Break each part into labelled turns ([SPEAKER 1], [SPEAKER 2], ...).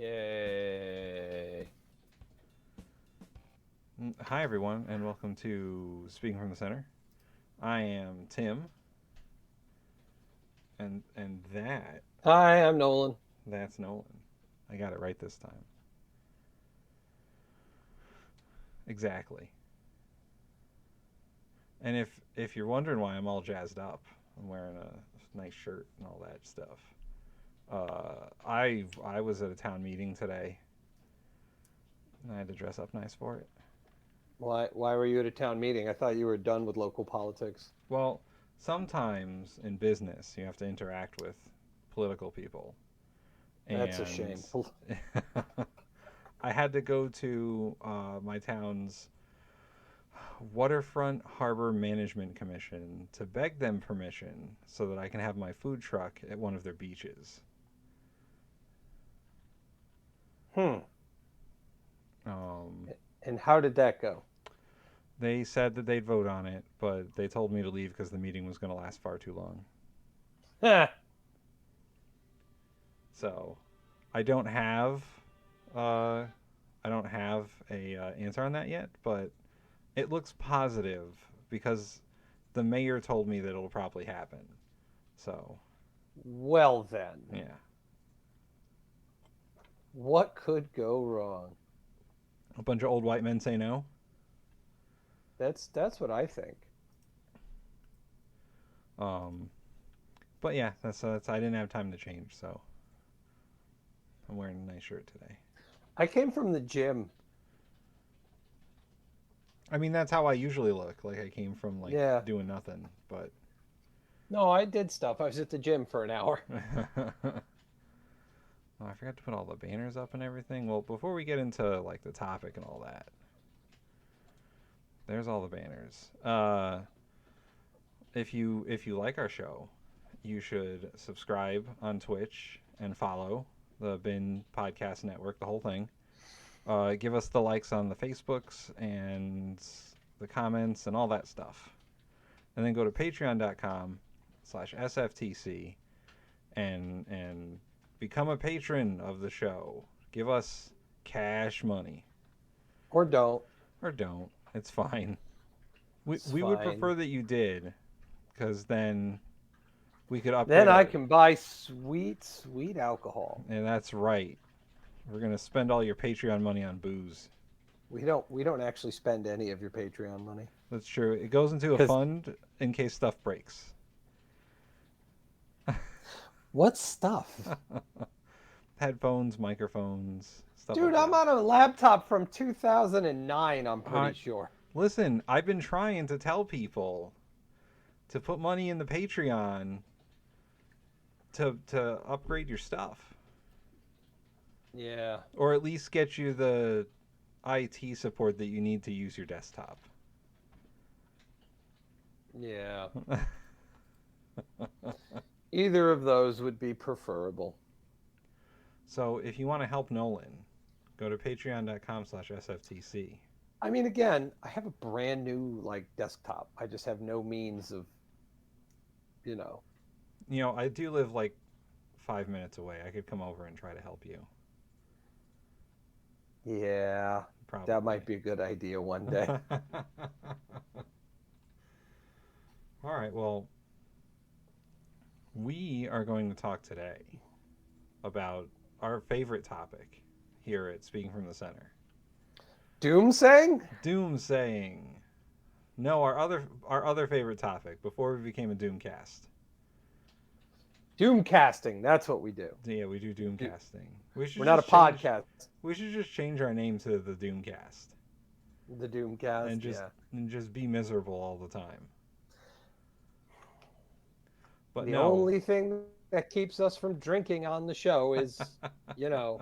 [SPEAKER 1] Yay.
[SPEAKER 2] Hi, everyone, and welcome to Speaking from the Center. I am Tim, and
[SPEAKER 1] Hi, I'm Nolan.
[SPEAKER 2] that's Nolan. I got it right this time. Exactly. And if you're wondering why I'm all jazzed up, I'm wearing a nice shirt and all that stuff. I was at a town meeting today, and I had to dress up nice for it.
[SPEAKER 1] Why were you at a town meeting? I thought you were done with local politics.
[SPEAKER 2] Well, sometimes in business you have to interact with political people,
[SPEAKER 1] That's a
[SPEAKER 2] and
[SPEAKER 1] shame.
[SPEAKER 2] I had to go to my town's Waterfront Harbor Management Commission to beg them permission so that I can have my food truck at one of their beaches.
[SPEAKER 1] Hmm.
[SPEAKER 2] Um,
[SPEAKER 1] And how did that go?
[SPEAKER 2] they said that they'd vote on it, but they told me to leave because the meeting was going to last far too long.
[SPEAKER 1] Huh.
[SPEAKER 2] So I don't have uh, I don't have a answer on that yet, but it looks positive because the mayor told me that it'll probably happen. So
[SPEAKER 1] Well then,
[SPEAKER 2] yeah,
[SPEAKER 1] what could go wrong?
[SPEAKER 2] a bunch of old white men say no.
[SPEAKER 1] That's what I think.
[SPEAKER 2] Um, but yeah, that's I didn't have time to change, so I'm wearing a nice shirt today.
[SPEAKER 1] I came from the gym.
[SPEAKER 2] I mean, that's how I usually look. Like I came from like
[SPEAKER 1] Yeah.
[SPEAKER 2] doing nothing, but
[SPEAKER 1] No, I did stuff. I was at the gym for an hour.
[SPEAKER 2] oh, I forgot to put all the banners up and everything. Well, before we get into like the topic and all that, there's all the banners. If you like our show, you should subscribe on Twitch and follow the Bin Podcast Network, the whole thing. Give us the likes on the Facebooks and the comments and all that stuff. And then go to patreon.com/SFTC and become a patron of the show. Give us cash money.
[SPEAKER 1] Or don't.
[SPEAKER 2] Or don't. It's fine. We,
[SPEAKER 1] It's
[SPEAKER 2] we would
[SPEAKER 1] fine.
[SPEAKER 2] prefer that you did, because then we could
[SPEAKER 1] Then
[SPEAKER 2] upgrade
[SPEAKER 1] I
[SPEAKER 2] our.
[SPEAKER 1] can buy sweet, sweet alcohol.
[SPEAKER 2] And that's right. We're going to spend all your Patreon money on booze.
[SPEAKER 1] We don't actually spend any of your Patreon money.
[SPEAKER 2] That's true. It goes into a
[SPEAKER 1] Because
[SPEAKER 2] fund in case stuff breaks.
[SPEAKER 1] what stuff?
[SPEAKER 2] Headphones, microphones, stuff
[SPEAKER 1] Dude,
[SPEAKER 2] like
[SPEAKER 1] I'm
[SPEAKER 2] that.
[SPEAKER 1] on a laptop from 2009, I'm
[SPEAKER 2] Uh,
[SPEAKER 1] pretty sure.
[SPEAKER 2] Listen, I've been trying to tell people to put money in the Patreon to upgrade your stuff,
[SPEAKER 1] Yeah.
[SPEAKER 2] or at least get you the IT support that you need to use your desktop.
[SPEAKER 1] Yeah. Either of those would be preferable.
[SPEAKER 2] So if you want to help Nolan, go to patreon.com/SFTC.
[SPEAKER 1] I mean, again, I have a brand new like desktop. I just have no means of, you know.
[SPEAKER 2] I do live like 5 minutes away. I could come over and try to help you.
[SPEAKER 1] Yeah, that
[SPEAKER 2] Probably.
[SPEAKER 1] might be a good idea one day.
[SPEAKER 2] All right, well, we are going to talk today about our favorite topic here at Speaking from the Center.
[SPEAKER 1] Doomsaying?
[SPEAKER 2] Doomsaying. No, our other favorite topic before we became a Doomcast.
[SPEAKER 1] Doomcasting. That's what we do.
[SPEAKER 2] Yeah, we do Doomcasting. We
[SPEAKER 1] We're
[SPEAKER 2] should
[SPEAKER 1] not a
[SPEAKER 2] just change.
[SPEAKER 1] podcast.
[SPEAKER 2] We should just change our name to the Doomcast
[SPEAKER 1] The Doomcast,
[SPEAKER 2] and just
[SPEAKER 1] yeah.
[SPEAKER 2] and just be miserable all the time. But
[SPEAKER 1] The
[SPEAKER 2] no.
[SPEAKER 1] only thing that keeps us from drinking on the show is, you know,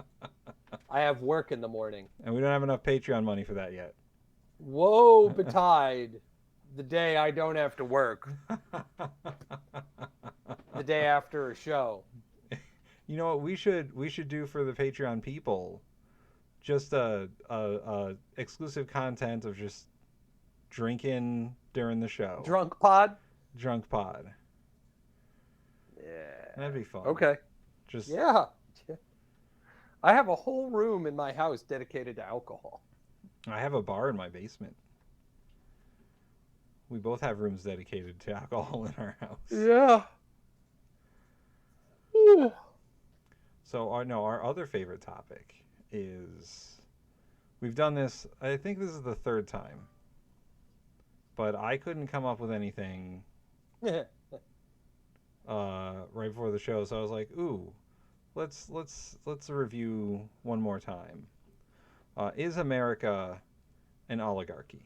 [SPEAKER 1] I have work in the morning.
[SPEAKER 2] And we don't have enough Patreon money for that yet.
[SPEAKER 1] Woe betide the day I don't have to work, the day after a show.
[SPEAKER 2] You know what we should do for the Patreon people? Just a exclusive content of just drinking during the show.
[SPEAKER 1] Drunk pod?
[SPEAKER 2] Drunk pod.
[SPEAKER 1] Yeah.
[SPEAKER 2] That'd be fun.
[SPEAKER 1] Okay.
[SPEAKER 2] Just
[SPEAKER 1] Yeah. I have a whole room in my house dedicated to alcohol.
[SPEAKER 2] I have a bar in my basement. We both have rooms dedicated to alcohol in our house.
[SPEAKER 1] Yeah. Ooh.
[SPEAKER 2] So our no, our other favorite topic is we've done this. I think this is the third time, but I couldn't come up with anything right before the show, so I was like, "Ooh, let's review one more time. Is America an oligarchy?"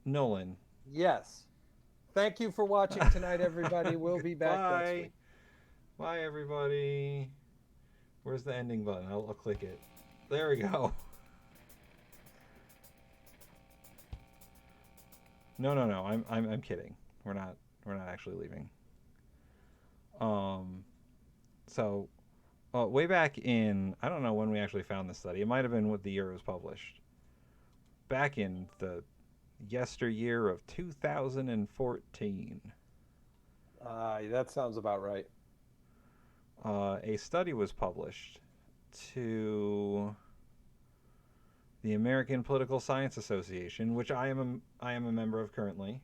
[SPEAKER 2] Nolan.
[SPEAKER 1] Yes. Thank you for watching tonight, everybody. We'll be back next
[SPEAKER 2] Bye.
[SPEAKER 1] week.
[SPEAKER 2] Bye, everybody. Where's the ending button? I'll click it. There we go. No, no, no. I'm kidding. We're not actually leaving. Um. So, way back in, I don't know when we actually found this study. It might have been what the year it was published. Back in the yesteryear of 2014,
[SPEAKER 1] That sounds about right.
[SPEAKER 2] a study was published to the American Political Science Association, which I am a member of currently.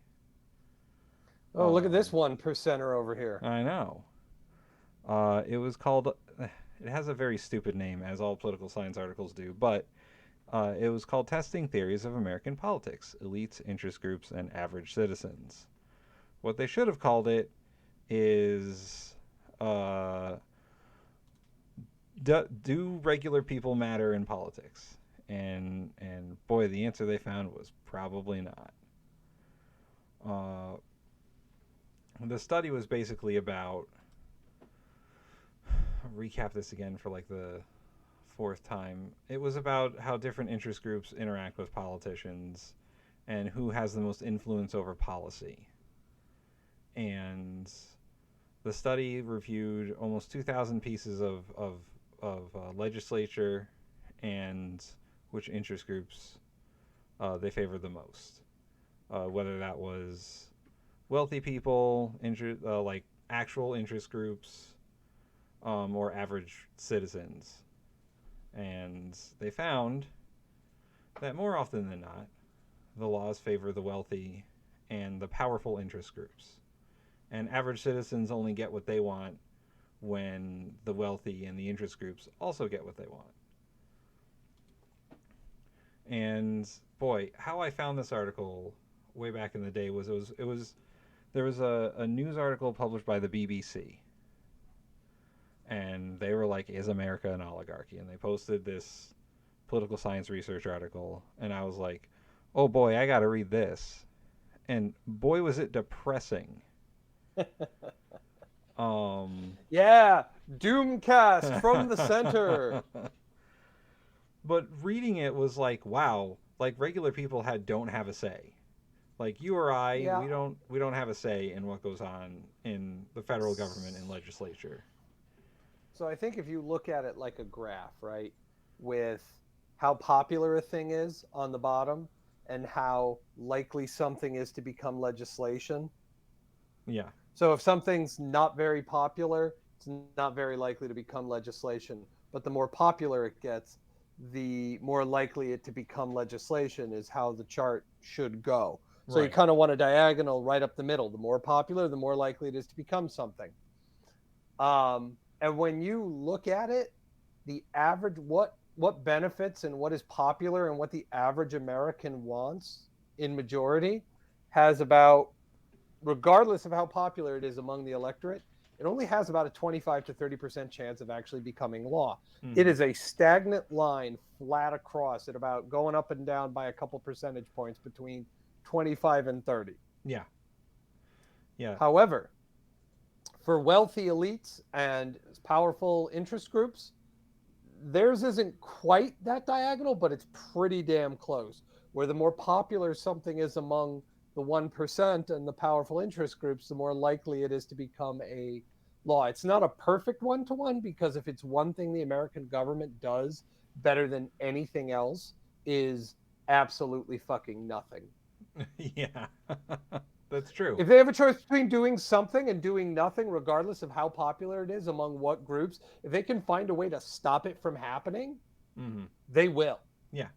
[SPEAKER 1] Oh, look at this
[SPEAKER 2] Um,
[SPEAKER 1] 1%er over here.
[SPEAKER 2] I know. It was called. It has a very stupid name, as all political science articles do, but it was called "Testing Theories of American Politics: Elites, Interest Groups, and Average Citizens." What they should have called it is uh, "Do regular people matter in politics?" And boy, the answer they found was probably not. Uh, the study was basically about, recap this again for like the fourth time. It was about how different interest groups interact with politicians and who has the most influence over policy. And the study reviewed almost 2,000 pieces of legislature and which interest groups they favored the most. Whether that was wealthy people, like actual interest groups, or average citizens. And they found that more often than not, the laws favor the wealthy and the powerful interest groups. And average citizens only get what they want when the wealthy and the interest groups also get what they want. And boy, how I found this article way back in the day was there was a news article published by the BBC, and they were like, "Is America an oligarchy?" And they posted this political science research article, and I was like, "Oh boy, I got to read this." And boy, was it depressing. Um,
[SPEAKER 1] Yeah, Doomcast from the center.
[SPEAKER 2] but reading it was like, wow, like regular people don't have a say. Like you or I,
[SPEAKER 1] Yeah.
[SPEAKER 2] we don't have a say in what goes on in the federal government and legislature.
[SPEAKER 1] So I think if you look at it like a graph, right, with how popular a thing is on the bottom and how likely something is to become legislation.
[SPEAKER 2] Yeah,
[SPEAKER 1] So if something's not very popular, it's not very likely to become legislation. But the more popular it gets, the more likely it to become legislation is how the chart should go. So you
[SPEAKER 2] right.
[SPEAKER 1] kind of want a diagonal right up the middle. The more popular, the more likely it is to become something. And when you look at it, the average what benefits and what is popular and what the average American wants in majority has about, regardless of how popular it is among the electorate, it only has about a 25 to 30% chance of actually becoming law. It
[SPEAKER 2] Mm-hmm.
[SPEAKER 1] is a stagnant line flat across at about going up and down by a couple percentage points between 25 and 30.
[SPEAKER 2] Yeah, yeah,
[SPEAKER 1] However, for wealthy elites and powerful interest groups, theirs isn't quite that diagonal, but it's pretty damn close. Where the more popular something is among the 1% and the powerful interest groups, the more likely it is to become a law. It's not a perfect one to one, because if it's one thing the American government does better than anything else, is absolutely fucking nothing.
[SPEAKER 2] yeah. That's true.
[SPEAKER 1] If they have a choice between doing something and doing nothing, regardless of how popular it is among what groups, if they can find a way to stop it from happening,
[SPEAKER 2] Hmm.
[SPEAKER 1] they will.
[SPEAKER 2] Yeah,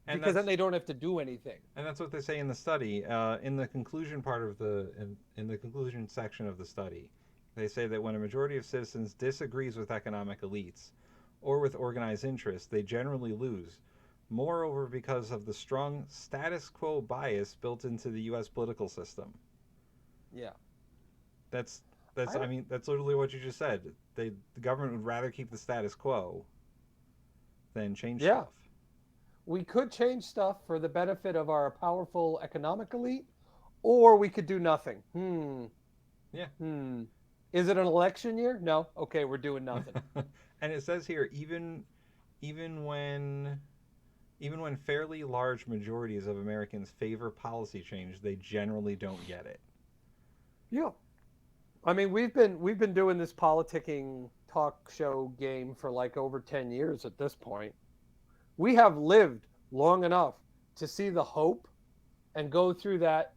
[SPEAKER 2] and
[SPEAKER 1] Because then
[SPEAKER 2] that's
[SPEAKER 1] they don't have to do anything.
[SPEAKER 2] and that's what they say in the study. In the conclusion part of in the conclusion section of the study, they say that when a majority of citizens disagrees with economic elites or with organized interests, they generally lose. Moreover, because of the strong status quo bias built into the U.S. political system.
[SPEAKER 1] Yeah.
[SPEAKER 2] That's that's
[SPEAKER 1] I
[SPEAKER 2] I mean that's literally what you just said. The government would rather keep the status quo than change
[SPEAKER 1] yeah.
[SPEAKER 2] stuff.
[SPEAKER 1] We could change stuff for the benefit of our powerful economic elite, or we could do nothing.
[SPEAKER 2] Yeah.
[SPEAKER 1] Hmm. Is it an election year? No. Okay, we're doing nothing.
[SPEAKER 2] And it says here even when even when fairly large majorities of Americans favor policy change, they generally don't get it.
[SPEAKER 1] Yeah. I mean, we've been doing this politicking talk show game for like over 10 years at this point. We have lived long enough to see the hope and go through that,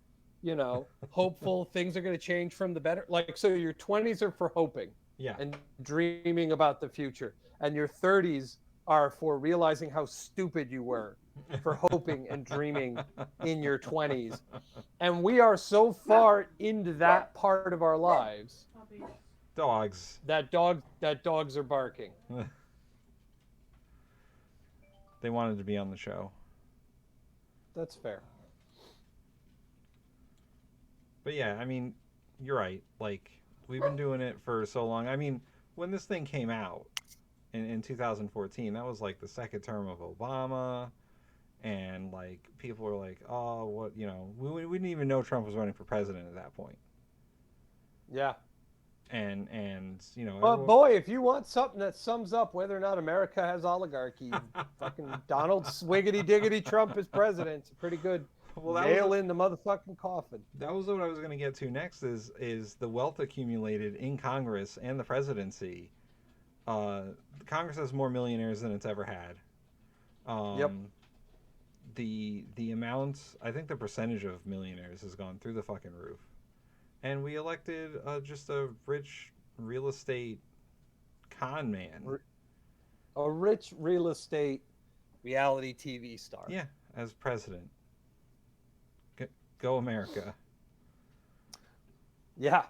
[SPEAKER 1] hopeful things are going to change from the better. Like, so your 20s are for hoping
[SPEAKER 2] Yeah.
[SPEAKER 1] and dreaming about the future, and your 30s are for realizing how stupid you were for hoping and dreaming in your 20s. And we are so far into that part of our lives
[SPEAKER 2] Dogs.
[SPEAKER 1] that dogs are barking.
[SPEAKER 2] They wanted to be on the show.
[SPEAKER 1] That's fair.
[SPEAKER 2] But yeah, I mean, you're right. Like we've been doing it for so long. I mean, when this thing came out in 2014, that was like the second term of Obama, and like people were like, "Oh, what?" We didn't even know Trump was running for president at that point.
[SPEAKER 1] Yeah.
[SPEAKER 2] And
[SPEAKER 1] But
[SPEAKER 2] everyone.
[SPEAKER 1] boy, if you want something that sums up whether or not America has oligarchy, fucking Donald Swiggity Diggity Trump is president. It's a pretty good
[SPEAKER 2] Well,
[SPEAKER 1] nail in the motherfucking coffin.
[SPEAKER 2] that was what I was going to get to next. Is the wealth accumulated in Congress and the presidency. Uh, Congress has more millionaires than it's ever had.
[SPEAKER 1] Yep.
[SPEAKER 2] Um, the amount, I think the percentage of millionaires has gone through the fucking roof. And we elected just a rich real estate con man.
[SPEAKER 1] A rich real estate reality TV star.
[SPEAKER 2] Yeah, as president. Go America.
[SPEAKER 1] Yeah.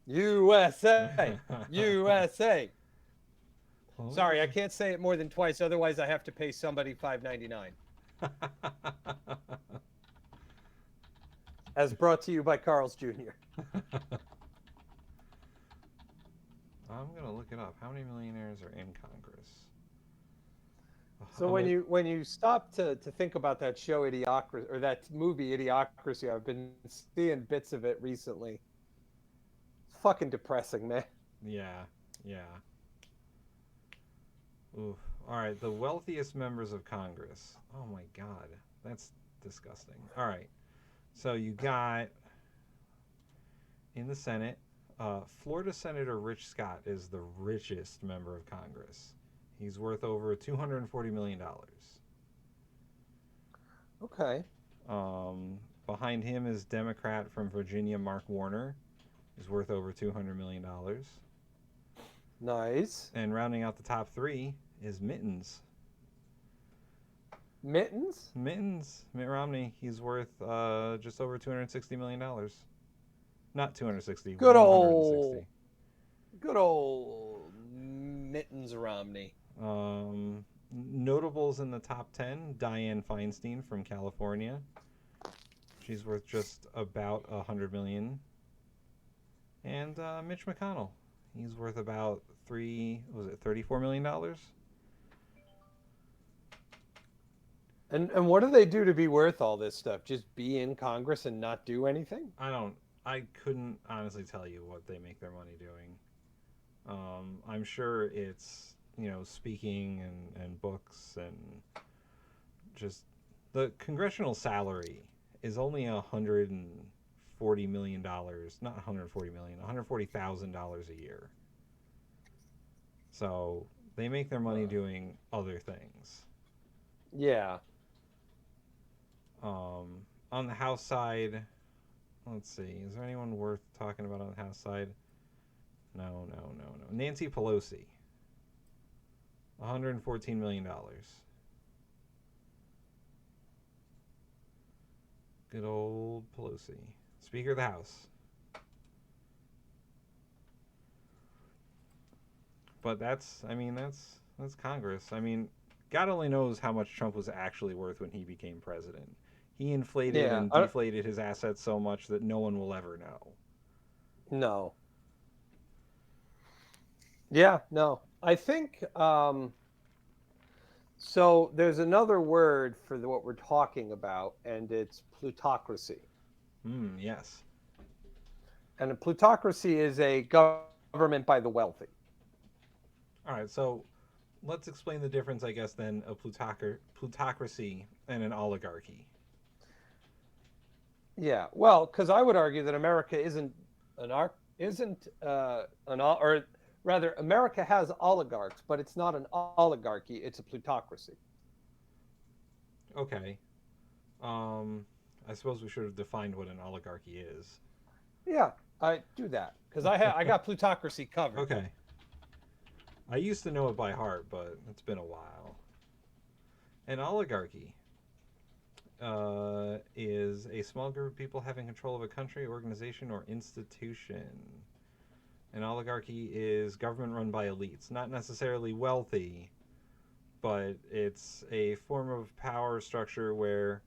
[SPEAKER 1] USA. USA. Sorry, I
[SPEAKER 2] Oh.
[SPEAKER 1] can't say it more than twice. Otherwise, I have to pay somebody $5.99. As brought to you by Carl's Jr.
[SPEAKER 2] I'm gonna look it up. How many millionaires are in Congress?
[SPEAKER 1] So when you stop to think about that show Idiocracy or that movie Idiocracy, I've been seeing bits of it recently. It's fucking depressing, man.
[SPEAKER 2] Yeah, yeah. Oof. All right, the wealthiest members of Congress. Oh my God, that's disgusting. All right, so you got in the Senate, Florida Senator Rich Scott is the richest member of Congress. He's worth over $240 million.
[SPEAKER 1] Okay.
[SPEAKER 2] Behind him is Democrat from Virginia Mark Warner. He's worth over $200 million.
[SPEAKER 1] Nice.
[SPEAKER 2] And rounding out the top three is Mittens.
[SPEAKER 1] Mittens?
[SPEAKER 2] Mitt Romney. He's worth just over $260 million. Not 260,
[SPEAKER 1] Good
[SPEAKER 2] 160.
[SPEAKER 1] old, good old Mittens Romney.
[SPEAKER 2] Notables in the top 10: Dianne Feinstein from California. She's worth just about $100 million. And Mitch McConnell. He's worth about $34 million.
[SPEAKER 1] And what do they do to be worth all this stuff? Just be in Congress and not do anything?
[SPEAKER 2] I couldn't honestly tell you what they make their money doing. I'm sure it's speaking and books and just the congressional salary is only $140 million, not 140 million, $140,000 a year. So they make their money doing other things.
[SPEAKER 1] Yeah.
[SPEAKER 2] On the House side, let's see. Is there anyone worth talking about on the House side? No, no, no, no. Nancy Pelosi, $114 million. Good old Pelosi, Speaker of the House. But that's Congress. I mean, God only knows how much Trump was actually worth when he became president. He inflated
[SPEAKER 1] Yeah.
[SPEAKER 2] and deflated his assets so much that no one will ever know.
[SPEAKER 1] No. Yeah, no. I think so. There's another word for what we're talking about, and it's plutocracy.
[SPEAKER 2] Yes.
[SPEAKER 1] And a plutocracy is a government by the wealthy.
[SPEAKER 2] All right, so let's explain the difference, I guess, then of plutocracy and an oligarchy.
[SPEAKER 1] Yeah, well, because I would argue that America isn't or rather, America has oligarchs, but it's not an oligarchy; it's a plutocracy.
[SPEAKER 2] Okay. Um, I suppose we should have defined what an oligarchy is.
[SPEAKER 1] Yeah, I do that because I got plutocracy covered.
[SPEAKER 2] Okay. I used to know it by heart, but it's been a while. An oligarchy is a small group of people having control of a country, organization, or institution. An oligarchy is government run by elites, not necessarily wealthy, but it's a form of power structure where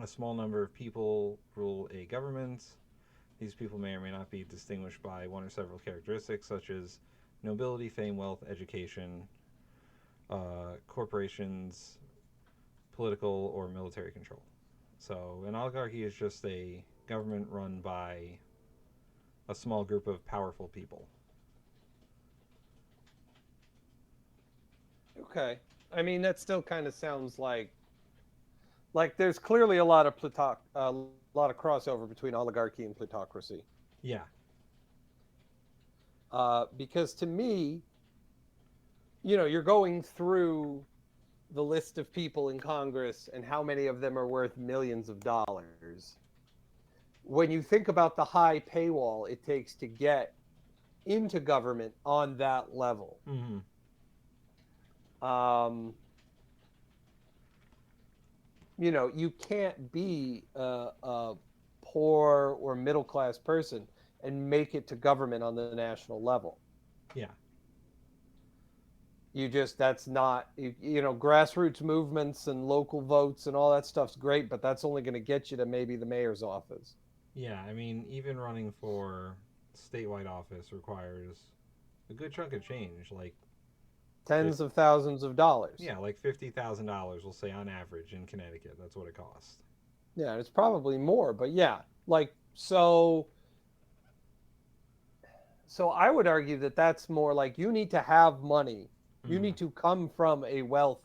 [SPEAKER 2] a small number of people rule a government. These people may or may not be distinguished by one or several characteristics such as nobility, fame, wealth, education, corporations, political or military control. So an oligarchy is just a government run by a small group of powerful people.
[SPEAKER 1] Okay, I mean that still kind of sounds like there's clearly a lot of crossover between oligarchy and plutocracy.
[SPEAKER 2] Yeah.
[SPEAKER 1] Because to me, you're going through the list of people in Congress and how many of them are worth millions of dollars. When you think about the high paywall it takes to get into government on that level,
[SPEAKER 2] Mm-hmm.
[SPEAKER 1] um, you can't be a poor or middle class person and make it to government on the national level.
[SPEAKER 2] Yeah.
[SPEAKER 1] That's not grassroots movements and local votes and all that stuff's great, but that's only going to get you to maybe the mayor's office.
[SPEAKER 2] Yeah. I mean, even running for statewide office requires a good chunk of change.
[SPEAKER 1] Tens of thousands of dollars.
[SPEAKER 2] yeah, like $50,000, we'll say on average in Connecticut. That's what it costs.
[SPEAKER 1] Yeah, it's probably more, but yeah, so I would argue that that's more like you need to have money. You
[SPEAKER 2] Mm,
[SPEAKER 1] need to come from a wealth,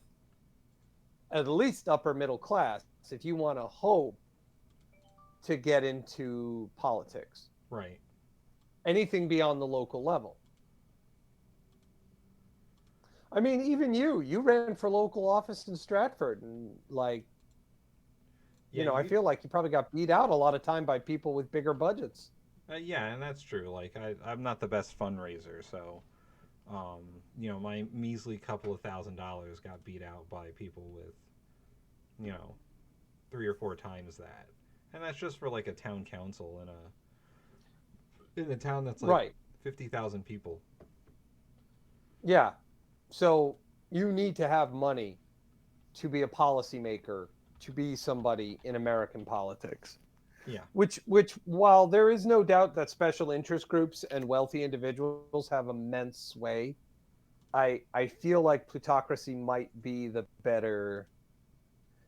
[SPEAKER 1] at least upper middle class, if you want to hope to get into politics.
[SPEAKER 2] right.
[SPEAKER 1] Anything beyond the local level. I mean, even you ran for local office in Stratford, and
[SPEAKER 2] Yeah,
[SPEAKER 1] I
[SPEAKER 2] you.
[SPEAKER 1] feel like you probably got beat out a lot of time by people with bigger budgets.
[SPEAKER 2] Yeah, and that's true. I'm not the best fundraiser, so um, my measly couple of $1,000s got beat out by people with, you know, three or four times that, and that's just for like a town council in a town that's like
[SPEAKER 1] Right.
[SPEAKER 2] 50,000 people.
[SPEAKER 1] Yeah. So you need to have money to be a policymaker, to be somebody in American politics.
[SPEAKER 2] Yeah,
[SPEAKER 1] Which while there is no doubt that special interest groups and wealthy individuals have immense sway, I feel like plutocracy might be the better,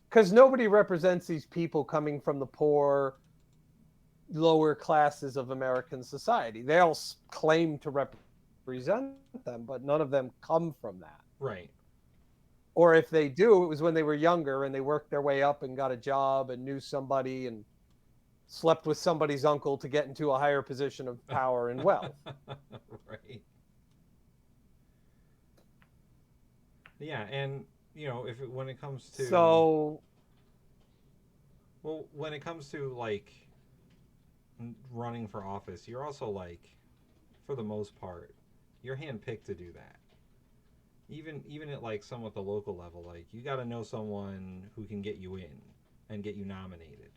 [SPEAKER 1] because nobody represents these people coming from the poor lower classes of American society. They all claim to represent them, but none of them come from that.
[SPEAKER 2] right.
[SPEAKER 1] Or if they do, it was when they were younger and they worked their way up and got a job and knew somebody and slept with somebody's uncle to get into a higher position of power and wealth.
[SPEAKER 2] Right. Yeah, and if when it comes to
[SPEAKER 1] So,
[SPEAKER 2] when it comes to like running for office, you're also like, for the most part, you're handpicked to do that. Even at like somewhat the local level, like you got to know someone who can get you in and get you nominated.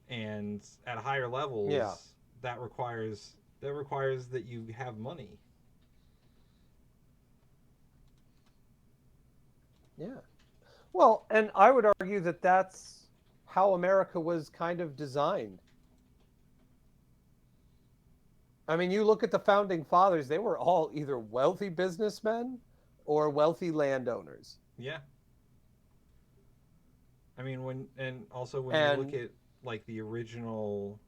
[SPEAKER 2] And at higher
[SPEAKER 1] Yeah.
[SPEAKER 2] levels, that requires that you have money.
[SPEAKER 1] Yeah. Well, and I would argue that that's how America was kind of designed. I mean, you look at the founding fathers, they were all either wealthy businessmen or wealthy landowners.
[SPEAKER 2] Yeah. I mean, when you look
[SPEAKER 1] And
[SPEAKER 2] at like the original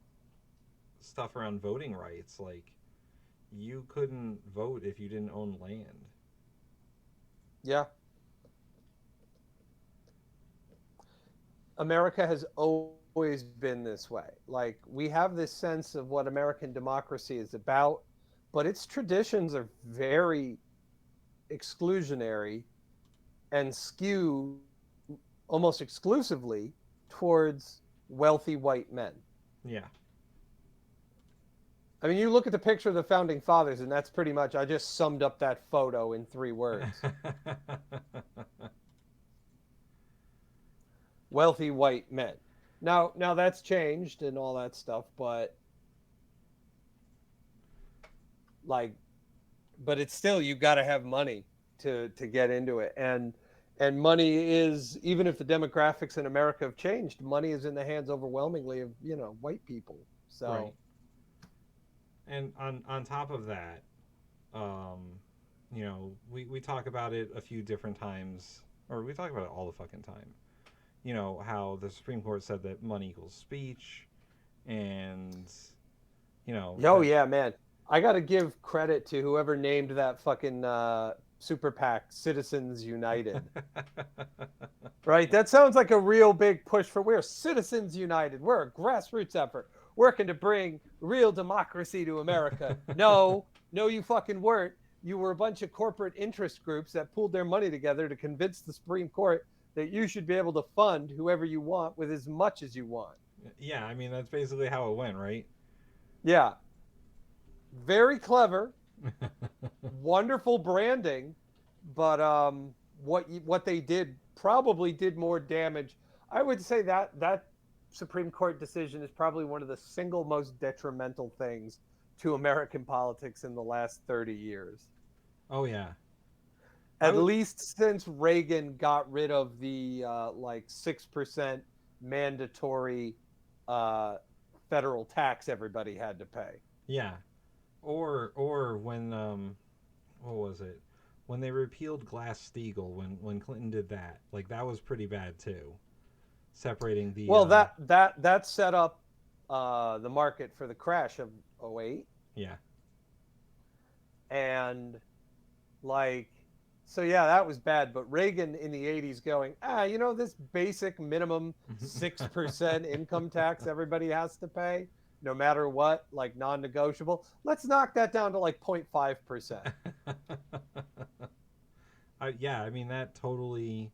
[SPEAKER 2] stuff around voting rights, like you couldn't vote if you didn't own land.
[SPEAKER 1] yeah, America has always been this way. Like, we have this sense of what American democracy is about, but its traditions are very exclusionary and skew almost exclusively towards wealthy white men.
[SPEAKER 2] Yeah.
[SPEAKER 1] I mean, you look at the picture of the founding fathers, and that's pretty much, I just summed up that photo in 3 words: wealthy white men. Now that's changed and all that stuff, but like, but it's still, you got to have money to get into it, and money is, even if the demographics in America have changed, money is in the hands overwhelmingly of white people.
[SPEAKER 2] Right.
[SPEAKER 1] So
[SPEAKER 2] And on top of that, um, we talk about it a few different times, or we talk about it all the fucking time. How the Supreme Court said that money equals speech, and
[SPEAKER 1] oh
[SPEAKER 2] that.
[SPEAKER 1] yeah, man, I got to give credit to whoever named that fucking super PAC Citizens United. Right? That sounds like a real big push for, we're Citizens United. We're a grassroots effort working to bring real democracy to America. No, no, you fucking weren't. You were a bunch of corporate interest groups that pooled their money together to convince the Supreme Court that you should be able to fund whoever you want with as much as you want.
[SPEAKER 2] Yeah, I mean that's basically how it went, right?
[SPEAKER 1] Yeah, very clever, wonderful branding, but what they did probably did more damage. I would say that that Supreme Court decision is probably one of the single most detrimental things to American politics in the last 30 years.
[SPEAKER 2] Oh yeah, I
[SPEAKER 1] At
[SPEAKER 2] would.
[SPEAKER 1] least since Reagan got rid of the like 6% mandatory uh, federal tax everybody had to pay.
[SPEAKER 2] Yeah, or when what was it? When they repealed Glass Steagall, when Clinton did that, like that was pretty bad too. Separating the
[SPEAKER 1] Well, that set up the market for the crash of '08,
[SPEAKER 2] yeah.
[SPEAKER 1] and like, so yeah, that was bad. But Reagan in the '80s going, this basic minimum 6% income tax everybody has to pay, no matter what, like non-negotiable. Let's knock that down to like 0.5%.
[SPEAKER 2] Yeah, I mean that totally.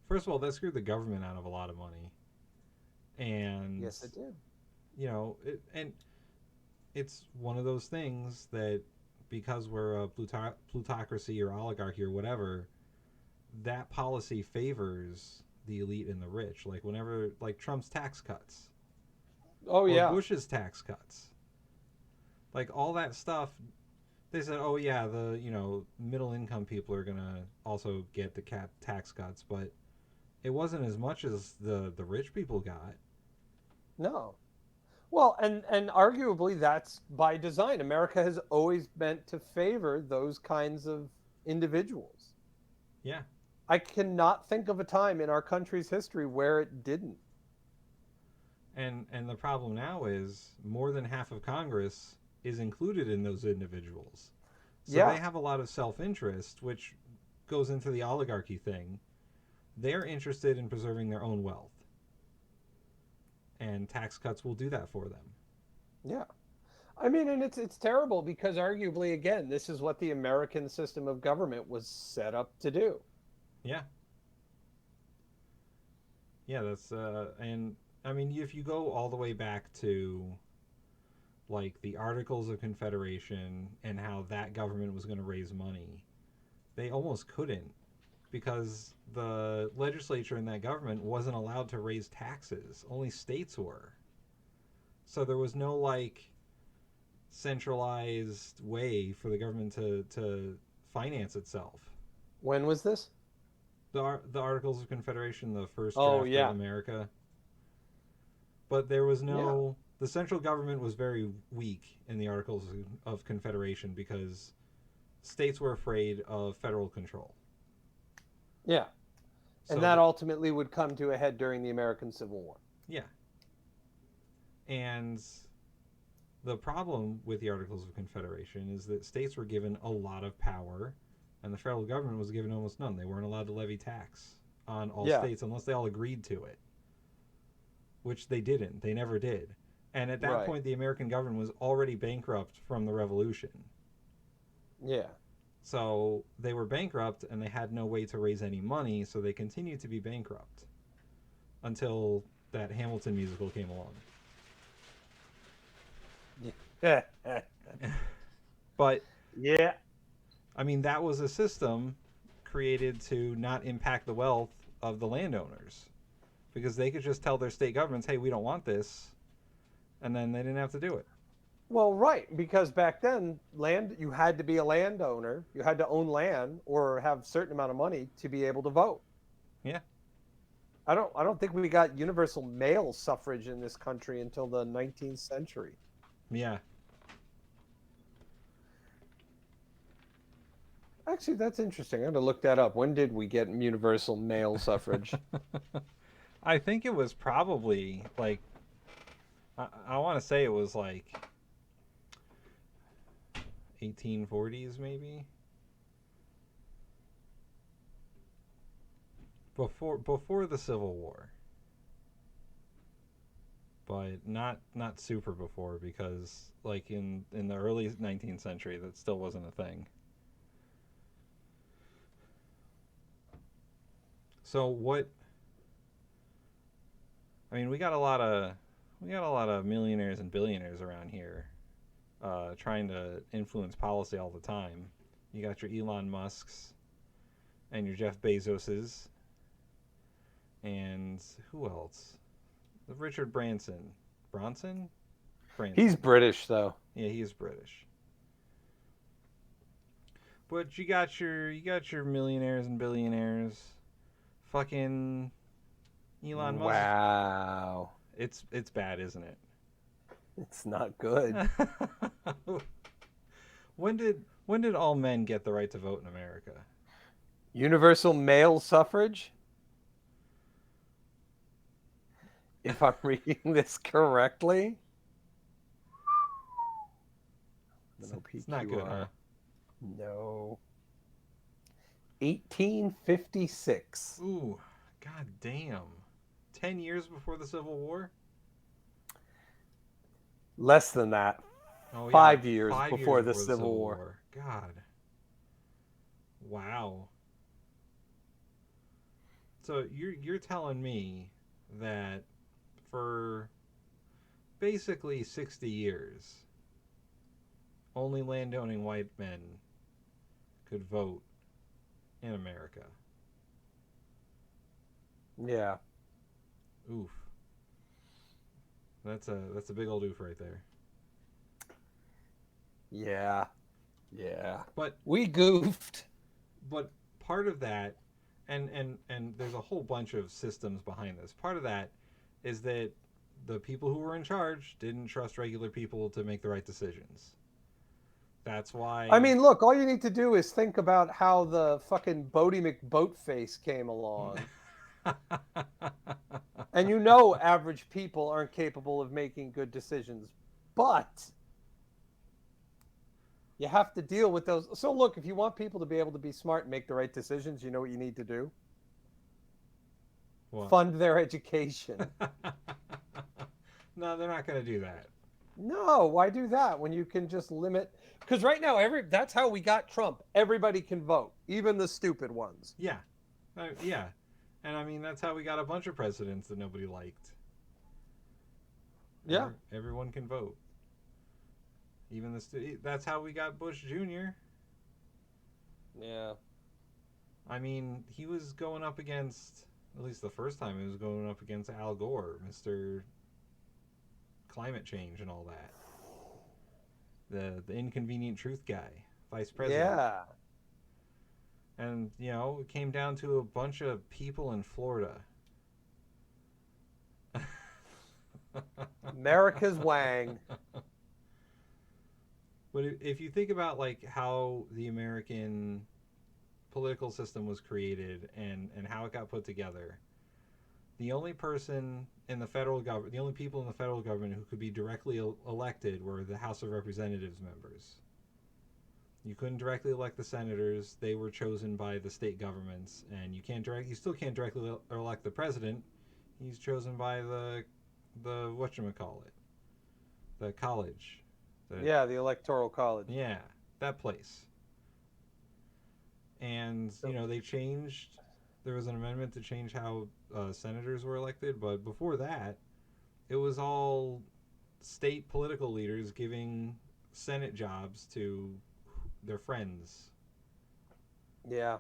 [SPEAKER 2] First of all, that screwed the government out of a lot of money, and
[SPEAKER 1] Yes, it did.
[SPEAKER 2] and it's one of those things that because we're a plutocracy or oligarchy or whatever, that policy favors the elite and the rich. Like whenever, like Trump's tax cuts
[SPEAKER 1] Oh
[SPEAKER 2] or
[SPEAKER 1] yeah.
[SPEAKER 2] Bush's tax cuts, like all that stuff. They said, oh yeah, the middle income people are gonna also get the cap tax cuts, but it wasn't as much as the rich people got.
[SPEAKER 1] No. Well, and arguably that's by design. America has always meant to favor those kinds of individuals.
[SPEAKER 2] Yeah,
[SPEAKER 1] I cannot think of a time in our country's history where it didn't.
[SPEAKER 2] and the problem now is more than half of Congress is included in those individuals, so they
[SPEAKER 1] Yeah.
[SPEAKER 2] have a lot of self interest, which goes into the oligarchy thing. They're interested in preserving their own wealth, and tax cuts will do that for them.
[SPEAKER 1] Yeah. I mean, and it's terrible because arguably again, this is what the American system of government was set up to do.
[SPEAKER 2] Yeah, yeah, that's and I mean, if you go all the way back to like the Articles of Confederation and how that government was going to raise money, they almost couldn't because the legislature in that government wasn't allowed to raise taxes. Only states were. So there was no like centralized way for the government to finance itself.
[SPEAKER 1] When was this?
[SPEAKER 2] The Articles of Confederation, the first
[SPEAKER 1] Oh
[SPEAKER 2] draft of
[SPEAKER 1] yeah,
[SPEAKER 2] America, but there was
[SPEAKER 1] yeah.
[SPEAKER 2] no. The central government was very weak in the Articles of Confederation because states were afraid of federal control.
[SPEAKER 1] Yeah. And
[SPEAKER 2] So
[SPEAKER 1] that
[SPEAKER 2] the,
[SPEAKER 1] ultimately would come to a head during the American Civil War.
[SPEAKER 2] yeah, and the problem with the Articles of Confederation is that states were given a lot of power, and the federal government was given almost none. They weren't allowed to levy tax on all
[SPEAKER 1] Yeah.
[SPEAKER 2] states unless they all agreed to it, which they didn't. They never did. And at that
[SPEAKER 1] Right.
[SPEAKER 2] point, the American government was already bankrupt from the Revolution.
[SPEAKER 1] Yeah.
[SPEAKER 2] So they were bankrupt and they had no way to raise any money, so they continued to be bankrupt until that Hamilton musical came along.
[SPEAKER 1] Yeah.
[SPEAKER 2] But
[SPEAKER 1] Yeah.
[SPEAKER 2] I mean, that was a system created to not impact the wealth of the landowners because they could just tell their state governments, hey, we don't want this, and then they didn't have to do it.
[SPEAKER 1] Well, right, because back then, land you had to be a landowner, you had to own land or have a certain amount of money to be able to vote.
[SPEAKER 2] Yeah.
[SPEAKER 1] I don't think we got universal male suffrage in this country until the 19th century.
[SPEAKER 2] Yeah.
[SPEAKER 1] Actually, that's interesting. I'm going to look that up. When did we get universal male suffrage?
[SPEAKER 2] I think it was probably like, I want to say it was like 1840s maybe. Before the Civil War. But not super before because like in the early 19th century that still wasn't a thing. So what I mean, we got a lot of millionaires and billionaires around here trying to influence policy all the time. You got your Elon Musks and your Jeff Bezoses and who else? The Richard Branson. Bronson?
[SPEAKER 1] He's
[SPEAKER 2] Branson.
[SPEAKER 1] British, though.
[SPEAKER 2] Yeah, he is British. But you got your millionaires and billionaires. Fucking Elon Musk.
[SPEAKER 1] Wow.
[SPEAKER 2] It's bad, isn't
[SPEAKER 1] It's not good.
[SPEAKER 2] it? When did all men get the right to vote in America?
[SPEAKER 1] Universal male suffrage? If I'm reading this correctly. No
[SPEAKER 2] It's not good, huh?
[SPEAKER 1] PQR. No. 1856.
[SPEAKER 2] Ooh, god damn. 10 years before the Civil War?
[SPEAKER 1] Less than that.
[SPEAKER 2] Oh yeah,
[SPEAKER 1] 5 years
[SPEAKER 2] 5 years
[SPEAKER 1] before the
[SPEAKER 2] before the
[SPEAKER 1] Civil
[SPEAKER 2] Civil
[SPEAKER 1] War.
[SPEAKER 2] War. God. Wow. So you're telling me that for basically 60 years only landowning white men could vote in America.
[SPEAKER 1] Yeah.
[SPEAKER 2] Oof. That's a big old oof right there.
[SPEAKER 1] Yeah. Yeah.
[SPEAKER 2] But
[SPEAKER 1] We goofed.
[SPEAKER 2] but part of that and there's a whole bunch of systems behind this. Part of that is that the people who were in charge didn't trust regular people to make the right decisions. That's
[SPEAKER 1] I
[SPEAKER 2] why
[SPEAKER 1] mean, look, all you need to do is think about how the fucking Bodie McBoatface came along. And you know average people aren't capable of making good decisions. But you have to deal with those. So look, if you want people to be able to be smart and make the right decisions, you know what you need to do?
[SPEAKER 2] what?
[SPEAKER 1] Fund their education.
[SPEAKER 2] No, they're not going to do that.
[SPEAKER 1] No, why do that when you can just limit? Because right now, that's how we got Trump. Everybody can vote, even the stupid ones.
[SPEAKER 2] Yeah. Yeah. And I mean, that's how we got a bunch of presidents that nobody liked.
[SPEAKER 1] Yeah.
[SPEAKER 2] Everyone can vote. Even that's how we got Bush Jr.
[SPEAKER 1] Yeah.
[SPEAKER 2] I mean, he was going up against, at least the first time, he was going up against Al Gore, Mr. Climate Change and all that. The inconvenient truth guy, vice president.
[SPEAKER 1] Yeah.
[SPEAKER 2] And, it came down to a bunch of people in Florida.
[SPEAKER 1] America's Wang.
[SPEAKER 2] But if you think about like how the American political system was created and how it got put together, the only person in the federal government, the only people in the federal government who could be directly elected were the House of Representatives members. You couldn't directly elect the senators; they were chosen by the state governments, and you still can't directly elect the president. He's chosen by the whatchamacallit, the college.
[SPEAKER 1] Yeah, the Electoral College.
[SPEAKER 2] Yeah, that place. And
[SPEAKER 1] So,
[SPEAKER 2] they changed. There was an amendment to change how senators were elected, but before that, it was all state political leaders giving Senate jobs to their friends.
[SPEAKER 1] yeah.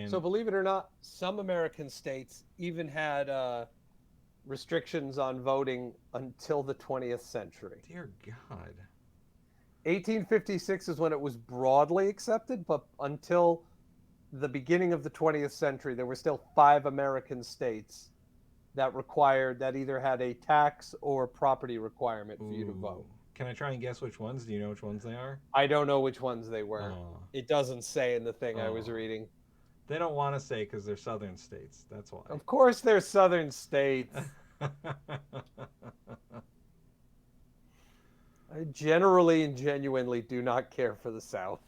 [SPEAKER 1] So
[SPEAKER 2] And
[SPEAKER 1] believe it or not, some American states even had restrictions on voting until the 20th century.
[SPEAKER 2] dear God,
[SPEAKER 1] 1856 is when it was broadly accepted, but until the beginning of the 20th century, there were still 5 American states that either had a tax or property requirement for you to
[SPEAKER 2] ooh,
[SPEAKER 1] vote.
[SPEAKER 2] can I try and guess which ones? Do you know which ones they are?
[SPEAKER 1] I don't know which ones they were.
[SPEAKER 2] Oh,
[SPEAKER 1] It doesn't say in the thing I was
[SPEAKER 2] oh,
[SPEAKER 1] reading.
[SPEAKER 2] they don't want to say because they're southern states. That's why.
[SPEAKER 1] Of course, they're southern states. I generally and genuinely do not care for the South.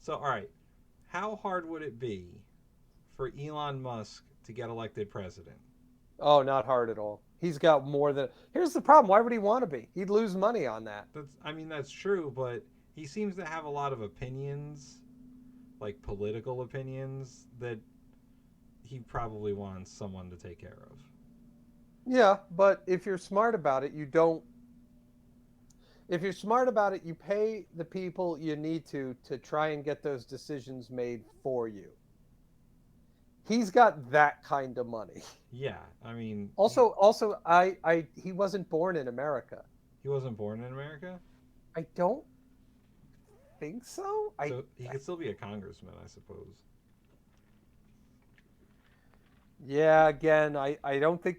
[SPEAKER 2] So, all right, how hard would it be for Elon Musk to get elected president?
[SPEAKER 1] Oh, not hard at all. He's got more than. Here's the problem. Why would he want to be? He'd lose money on that.
[SPEAKER 2] I mean, that's true, but he seems to have a lot of opinions, like political opinions, that he probably wants someone to take care of.
[SPEAKER 1] Yeah, but if you're smart about it, you don't. If you're smart about it, you pay the people you need to try and get those decisions made for you. He's got that kind of money.
[SPEAKER 2] Yeah, I mean,
[SPEAKER 1] Also, he wasn't born in America.
[SPEAKER 2] he wasn't born in America,
[SPEAKER 1] I don't think so.
[SPEAKER 2] so he could still be a congressman, I suppose.
[SPEAKER 1] Yeah, again, I don't think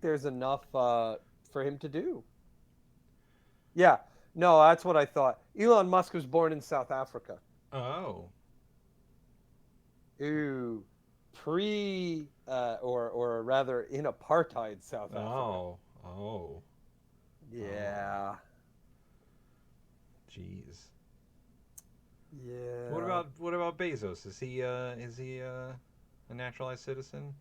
[SPEAKER 1] there's enough for him to do. Yeah, no, that's what I thought. Elon Musk was born in South Africa.
[SPEAKER 2] Oh,
[SPEAKER 1] Ooh, or rather in apartheid South Africa.
[SPEAKER 2] oh,
[SPEAKER 1] Yeah,
[SPEAKER 2] jeez.
[SPEAKER 1] yeah.
[SPEAKER 2] What about Bezos? Is he a naturalized citizen?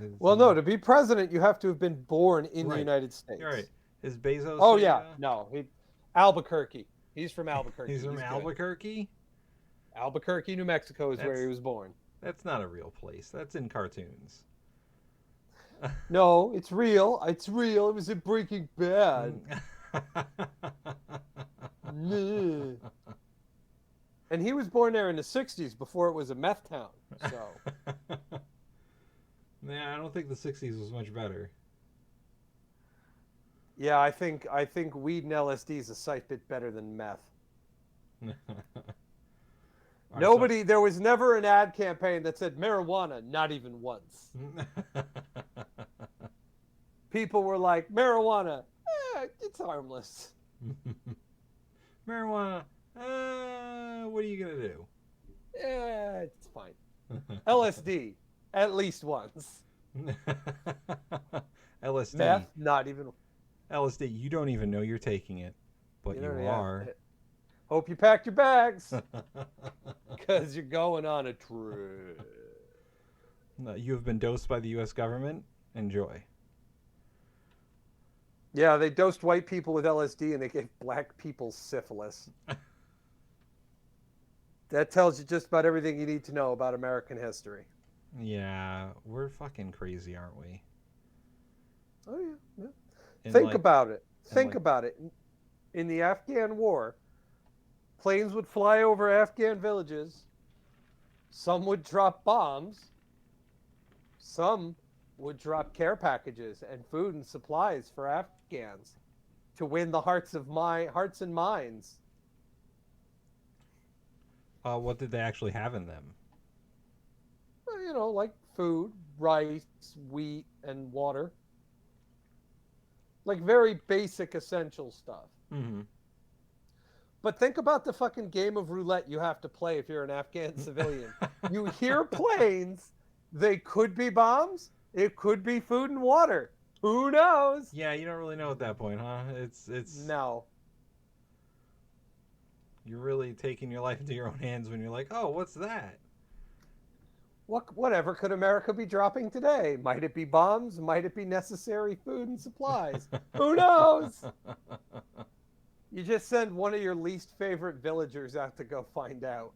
[SPEAKER 2] Is
[SPEAKER 1] Well,
[SPEAKER 2] he
[SPEAKER 1] no, to be president, you have to have been born in the
[SPEAKER 2] right?
[SPEAKER 1] United
[SPEAKER 2] You're
[SPEAKER 1] States.
[SPEAKER 2] right. Is Bezos
[SPEAKER 1] Oh
[SPEAKER 2] a
[SPEAKER 1] yeah, no, Albuquerque. He's from Albuquerque.
[SPEAKER 2] he's from
[SPEAKER 1] He's good.
[SPEAKER 2] Albuquerque?
[SPEAKER 1] Albuquerque, New Mexico is where he
[SPEAKER 2] That's
[SPEAKER 1] was born.
[SPEAKER 2] that's not a real place. That's in cartoons.
[SPEAKER 1] No, it's real. It's real. It was in Breaking Bad. Nah. And he was born there in the 60s before it was a meth town. So,
[SPEAKER 2] Yeah, I don't think the '60s was much better.
[SPEAKER 1] yeah, I think weed and LSD is a sight bit better than meth.
[SPEAKER 2] All right, so
[SPEAKER 1] Nobody, there was never an ad campaign that said marijuana, not even once. People were like, marijuana, it's harmless.
[SPEAKER 2] marijuana. What are you gonna do?
[SPEAKER 1] It's fine. LSD, at least once.
[SPEAKER 2] LSD.
[SPEAKER 1] Meth, not even.
[SPEAKER 2] LSD. You don't even know you're taking it, but you
[SPEAKER 1] Yeah.
[SPEAKER 2] are.
[SPEAKER 1] Hope you packed your bags because you're going on a trip.
[SPEAKER 2] No, you have been dosed by the U.S. government. Enjoy.
[SPEAKER 1] Yeah, they dosed white people with LSD and they gave black people syphilis. That tells you just about everything you need to know about American history.
[SPEAKER 2] Yeah, we're fucking crazy, aren't we?
[SPEAKER 1] Oh yeah, yeah.
[SPEAKER 2] And
[SPEAKER 1] Think
[SPEAKER 2] like,
[SPEAKER 1] about it.
[SPEAKER 2] and
[SPEAKER 1] Think
[SPEAKER 2] like,
[SPEAKER 1] about it. In the Afghan war, planes would fly over Afghan villages. Some would drop bombs. Some would drop care packages and food and supplies for Afghans to win the hearts and minds.
[SPEAKER 2] what did they actually have in them?
[SPEAKER 1] Like food, rice, wheat, and water. Like very basic essential stuff.
[SPEAKER 2] Mm-hmm.
[SPEAKER 1] But think about the fucking game of roulette you have to play if you're an Afghan civilian. You hear planes, they could be bombs, it could be food and water. Who knows?
[SPEAKER 2] Yeah, you don't really know at that point, huh? It's
[SPEAKER 1] No.
[SPEAKER 2] you're really taking your life into your own hands when you're like, oh, what's that?
[SPEAKER 1] Whatever could America be dropping today? Might it be bombs? Might it be necessary food and supplies? Who knows? You just send one of your least favorite villagers out to go find out.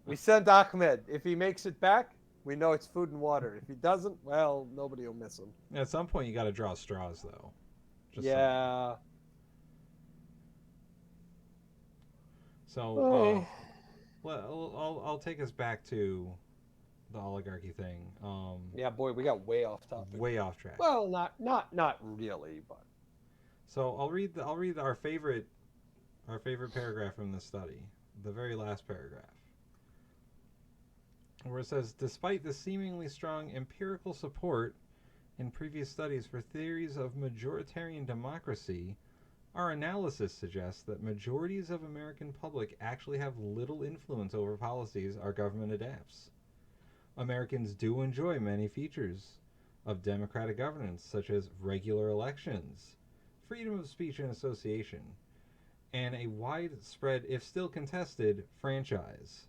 [SPEAKER 1] We send Ahmed. If he makes it back, we know it's food and water. If he doesn't, well, nobody will miss him.
[SPEAKER 2] At some point, you got to draw straws, though. Just saying.
[SPEAKER 1] Yeah.
[SPEAKER 2] So,
[SPEAKER 1] Oh.
[SPEAKER 2] I'll take us back to the oligarchy thing.
[SPEAKER 1] Yeah, boy, we got way off topic.
[SPEAKER 2] Way off track.
[SPEAKER 1] Well, not really, but
[SPEAKER 2] So I'll read our favorite paragraph from the study, the very last paragraph, where it says, despite the seemingly strong empirical support in previous studies for theories of majoritarian democracy, our analysis suggests that majorities of American public actually have little influence over policies our government adapts. Americans do enjoy many features of democratic governance, such as regular elections, freedom of speech and association, and a widespread, if still contested, franchise.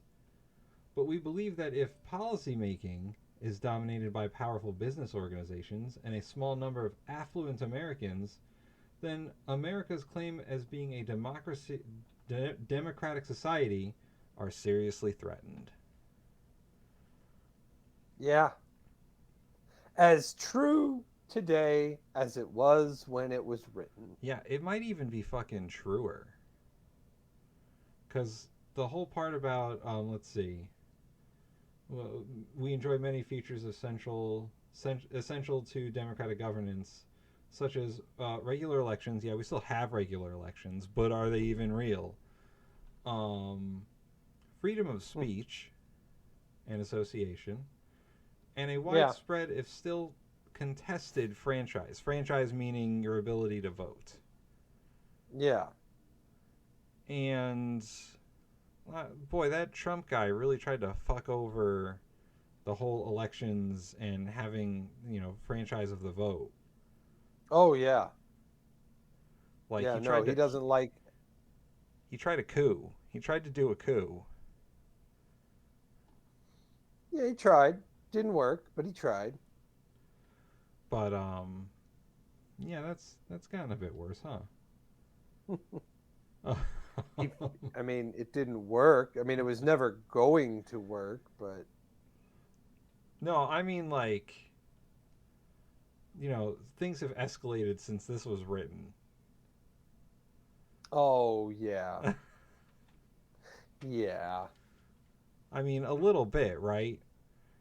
[SPEAKER 2] But we believe that if policymaking is dominated by powerful business organizations and a small number of affluent Americans, then America's claim as being a democratic society are seriously threatened.
[SPEAKER 1] yeah. As true today as it was when it was written.
[SPEAKER 2] Yeah, it might even be fucking truer. Because the whole part about, let's see, well, we enjoy many features essential to democratic governance, such as regular elections. Yeah, we still have regular elections, but are they even real? Um, freedom of
[SPEAKER 1] Hmm.
[SPEAKER 2] speech and association, and a
[SPEAKER 1] Yeah.
[SPEAKER 2] widespread, if still contested, franchise. Franchise meaning your ability to vote.
[SPEAKER 1] Yeah.
[SPEAKER 2] And boy, that Trump guy really tried to fuck over the whole elections and having, franchise of the vote.
[SPEAKER 1] Oh yeah.
[SPEAKER 2] Like
[SPEAKER 1] Yeah, no, he doesn't like.
[SPEAKER 2] he tried a coup. He tried to do a coup.
[SPEAKER 1] Yeah, he tried. Didn't work, but he tried.
[SPEAKER 2] But yeah, that's gotten a bit worse, huh?
[SPEAKER 1] he, I mean, it didn't work. I mean, it was never going to work, but
[SPEAKER 2] No, I mean like, things have escalated since this was written.
[SPEAKER 1] oh yeah. Yeah.
[SPEAKER 2] I mean, a little bit, right?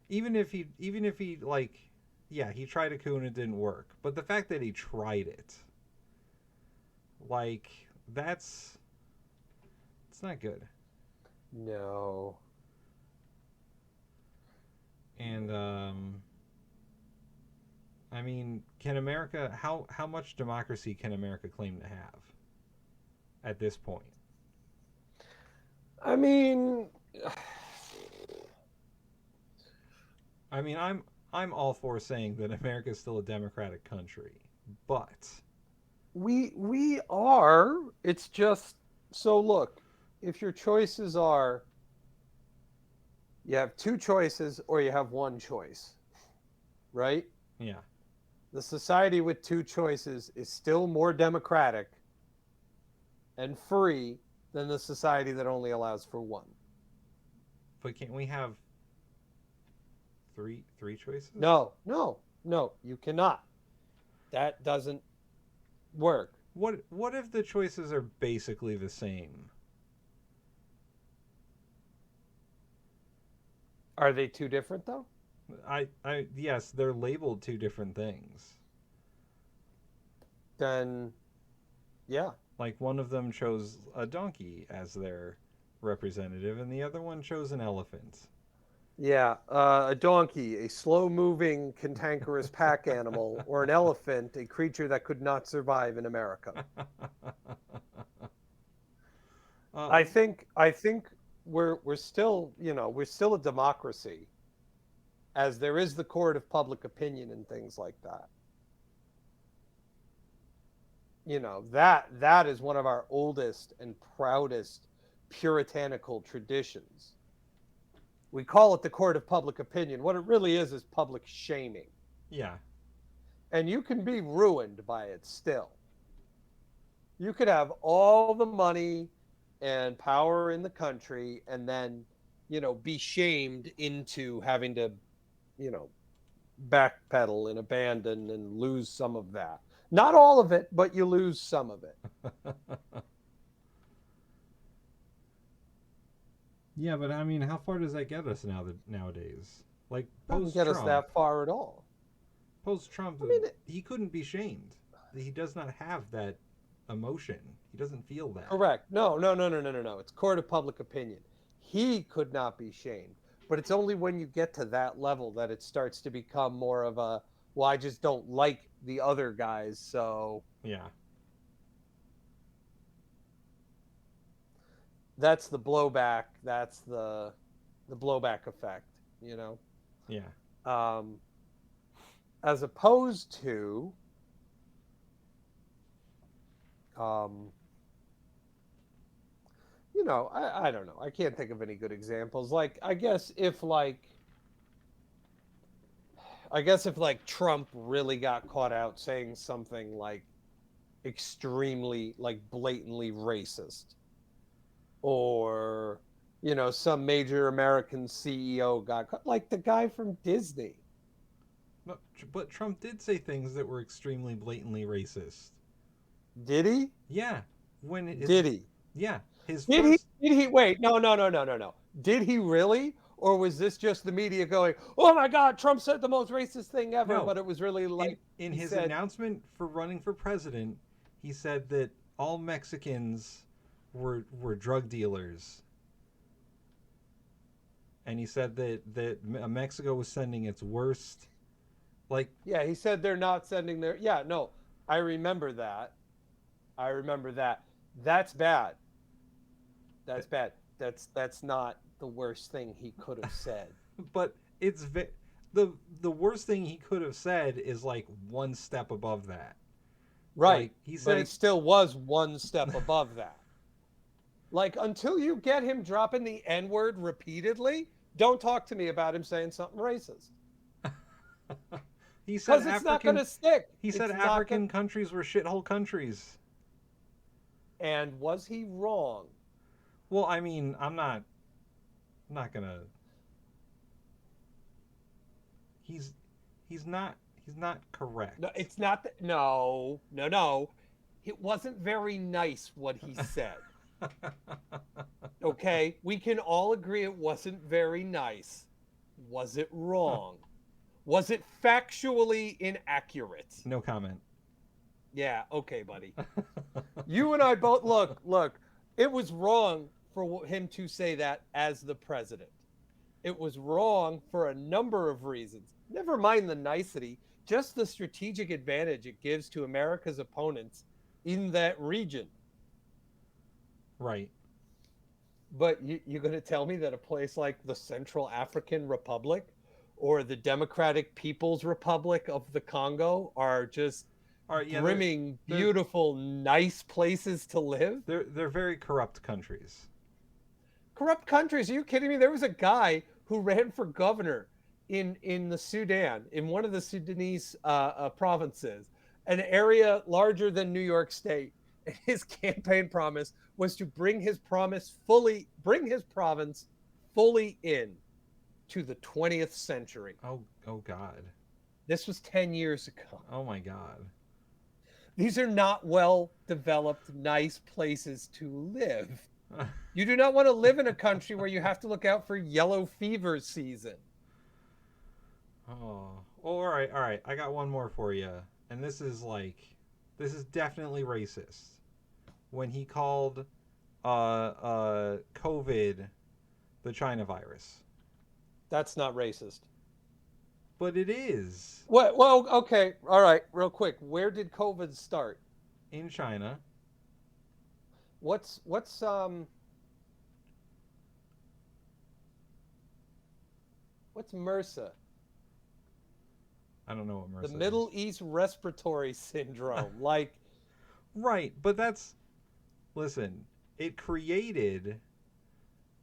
[SPEAKER 2] Even if he like, yeah, he tried a coup and it didn't work. But the fact that he tried it, like, that's it's not good.
[SPEAKER 1] No.
[SPEAKER 2] And I mean, can America how much democracy can America claim to have at this point?
[SPEAKER 1] I mean,
[SPEAKER 2] I mean, I'm all for saying that America is still a democratic country, but
[SPEAKER 1] we are. It's just so look, if your choices are you have two choices or you have one choice, right?
[SPEAKER 2] yeah,
[SPEAKER 1] The society with two choices is still more democratic and free than the society that only allows for one.
[SPEAKER 2] But can't we have three choices?
[SPEAKER 1] No, you cannot. That doesn't work.
[SPEAKER 2] What if the choices are basically the same?
[SPEAKER 1] Are they too different though?
[SPEAKER 2] I yes, they're labeled two different things.
[SPEAKER 1] Then yeah.
[SPEAKER 2] Like one of them chose a donkey as their representative, and the other one chose an elephant.
[SPEAKER 1] Yeah, a donkey, a slow-moving, cantankerous pack animal, or an elephant, a creature that could not survive in America.
[SPEAKER 2] uh,
[SPEAKER 1] I think we're still, we're still a democracy, as there is the court of public opinion and things like that. That is one of our oldest and proudest puritanical traditions. We call it the court of public opinion. What it really is public shaming.
[SPEAKER 2] yeah,
[SPEAKER 1] And you can be ruined by it still. You could have all the money and power in the country and then, be shamed into having to, you know, backpedal and abandon and lose some of that. Not all of it, but you lose some of it.
[SPEAKER 2] yeah, but I mean, how far does that get us nowadays? Like
[SPEAKER 1] Doesn't get us that far at all.
[SPEAKER 2] Post Trump,
[SPEAKER 1] I mean,
[SPEAKER 2] he couldn't be shamed. He does not have that emotion. He doesn't feel that.
[SPEAKER 1] correct. No. It's court of public opinion. He could not be shamed. But it's only when you get to that level that it starts to become more of a, well, I just don't like the other guys, so
[SPEAKER 2] Yeah,
[SPEAKER 1] that's the blowback. That's the blowback effect, you know.
[SPEAKER 2] yeah,
[SPEAKER 1] Um, as opposed to um, I don't know. I can't think of any good examples. Like I guess if Trump really got caught out saying something like extremely, like, blatantly racist, or some major American CEO got caught, like the guy from Disney.
[SPEAKER 2] but Trump did say things that were extremely blatantly racist.
[SPEAKER 1] Did he?
[SPEAKER 2] Yeah, when his
[SPEAKER 1] Did he?
[SPEAKER 2] yeah his
[SPEAKER 1] Did he?
[SPEAKER 2] first
[SPEAKER 1] Did he? Wait, no. Did he really? Or was this just the media going, "Oh my God, Trump said the most racist thing ever,"
[SPEAKER 2] no
[SPEAKER 1] but it was really
[SPEAKER 2] in
[SPEAKER 1] like
[SPEAKER 2] in
[SPEAKER 1] he
[SPEAKER 2] his
[SPEAKER 1] said,
[SPEAKER 2] announcement for running for president, he said that all Mexicans were drug dealers, and he said that Mexico was sending its worst. Like,
[SPEAKER 1] yeah, he said they're not sending their, yeah, no, I remember that. I remember that. That's bad. That's bad. That's not the worst thing he could have said.
[SPEAKER 2] but the worst thing he could have said is like one step above that.
[SPEAKER 1] Right.
[SPEAKER 2] Like he
[SPEAKER 1] But he
[SPEAKER 2] said,
[SPEAKER 1] still was one step above that. Like, until you get him dropping the N word repeatedly, don't talk to me about him saying something racist.
[SPEAKER 2] he said
[SPEAKER 1] Because it's not going
[SPEAKER 2] African
[SPEAKER 1] to stick.
[SPEAKER 2] he said
[SPEAKER 1] It's not going
[SPEAKER 2] African countries were shithole countries.
[SPEAKER 1] And was he wrong?
[SPEAKER 2] Well, I mean, I'm not gonna. He's he's not correct.
[SPEAKER 1] No, it's not. No. It wasn't very nice what he said. Okay? We can all agree it wasn't very nice. Was it wrong? Was it factually inaccurate?
[SPEAKER 2] No comment.
[SPEAKER 1] Yeah, okay, buddy. You and I both look. It was wrong for him to say that as the president. It was wrong for a number of reasons. Never mind the nicety, just the strategic advantage it gives to America's opponents in that region.
[SPEAKER 2] Right.
[SPEAKER 1] But you're going to tell me that a place like the Central African Republic or the Democratic People's Republic of the Congo are just
[SPEAKER 2] All right. Yeah.
[SPEAKER 1] brimming,
[SPEAKER 2] They're
[SPEAKER 1] beautiful, nice places to live?
[SPEAKER 2] they're very corrupt countries.
[SPEAKER 1] Corrupt countries. Are you kidding me? There was a guy who ran for governor in the Sudan, in one of the Sudanese provinces, an area larger than New York State. And his campaign promise was to bring his province fully in to the 20th century.
[SPEAKER 2] Oh God.
[SPEAKER 1] This was 10 years ago.
[SPEAKER 2] Oh my God.
[SPEAKER 1] These are not well developed, nice places to live. You do not want to live in a country where you have to look out for yellow fever season.
[SPEAKER 2] Oh. All right. I got one more for you, and this is definitely racist. When he called COVID the China virus,
[SPEAKER 1] That's not racist.
[SPEAKER 2] but it is
[SPEAKER 1] What? Well, okay, all right, real quick. Where did COVID start?
[SPEAKER 2] in China.
[SPEAKER 1] What's what's MRSA?
[SPEAKER 2] I don't know what
[SPEAKER 1] The
[SPEAKER 2] MRSA
[SPEAKER 1] Middle East Respiratory
[SPEAKER 2] is.
[SPEAKER 1] Syndrome. Like,
[SPEAKER 2] Right, but that's listen. It created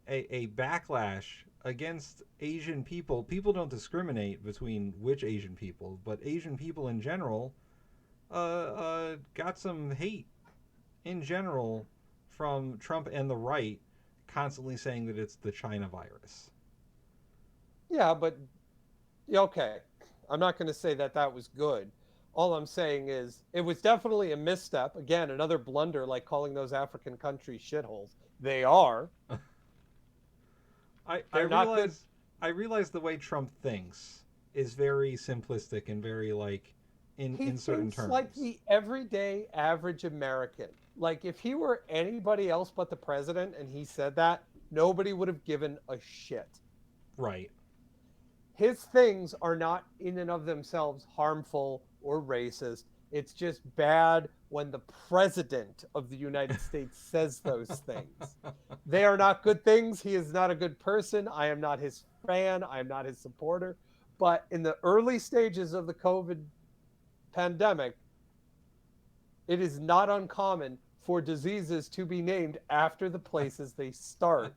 [SPEAKER 2] a backlash against Asian people. People don't discriminate between which Asian people, but Asian people in general got some hate in general from Trump and the right, constantly saying that it's the China virus.
[SPEAKER 1] yeah, but yeah, okay. I'm not going to say that that was good. All I'm saying is it was definitely a misstep. Again, another blunder like calling those African countries shitholes. They are.
[SPEAKER 2] I I
[SPEAKER 1] They're not good.
[SPEAKER 2] realize I realize the way Trump thinks is very simplistic and very like
[SPEAKER 1] He
[SPEAKER 2] in certain
[SPEAKER 1] thinks like
[SPEAKER 2] terms.
[SPEAKER 1] the everyday average American. Like if he were anybody else but the president and he said that, nobody would have given a shit.
[SPEAKER 2] Right.
[SPEAKER 1] His things are not in and of themselves harmful or racist. It's just bad when the president of the United States says those things. They are not good things. He is not a good person. I am not his fan. I am not his supporter. But in the early stages of the COVID pandemic, it is not uncommon for diseases to be named after the places they start.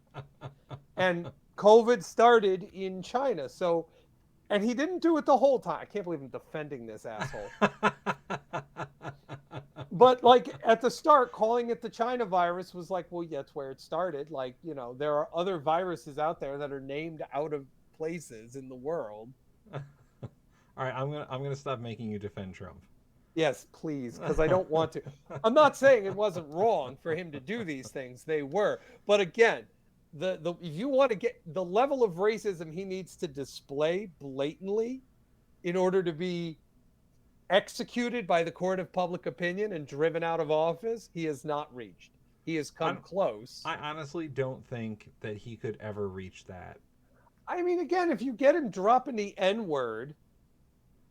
[SPEAKER 1] And COVID started in China. So, and he didn't do it the whole time. I can't believe I'm defending this asshole. But like at the start, calling it the China virus was like, well, yeah, that's where it started. Like, you know, there are other viruses out there that are named out of places in the world.
[SPEAKER 2] All right, I'm gonna stop making you defend Trump.
[SPEAKER 1] Yes, please, because I don't want to. I'm not saying it wasn't wrong for him to do these things. They were. But again, the if you want to get the level of racism he needs to display blatantly in order to be executed by the court of public opinion and driven out of office, he has not reached. He has
[SPEAKER 2] I
[SPEAKER 1] come close.
[SPEAKER 2] I honestly don't think that he could ever reach that.
[SPEAKER 1] I mean, again, if you get him dropping the N word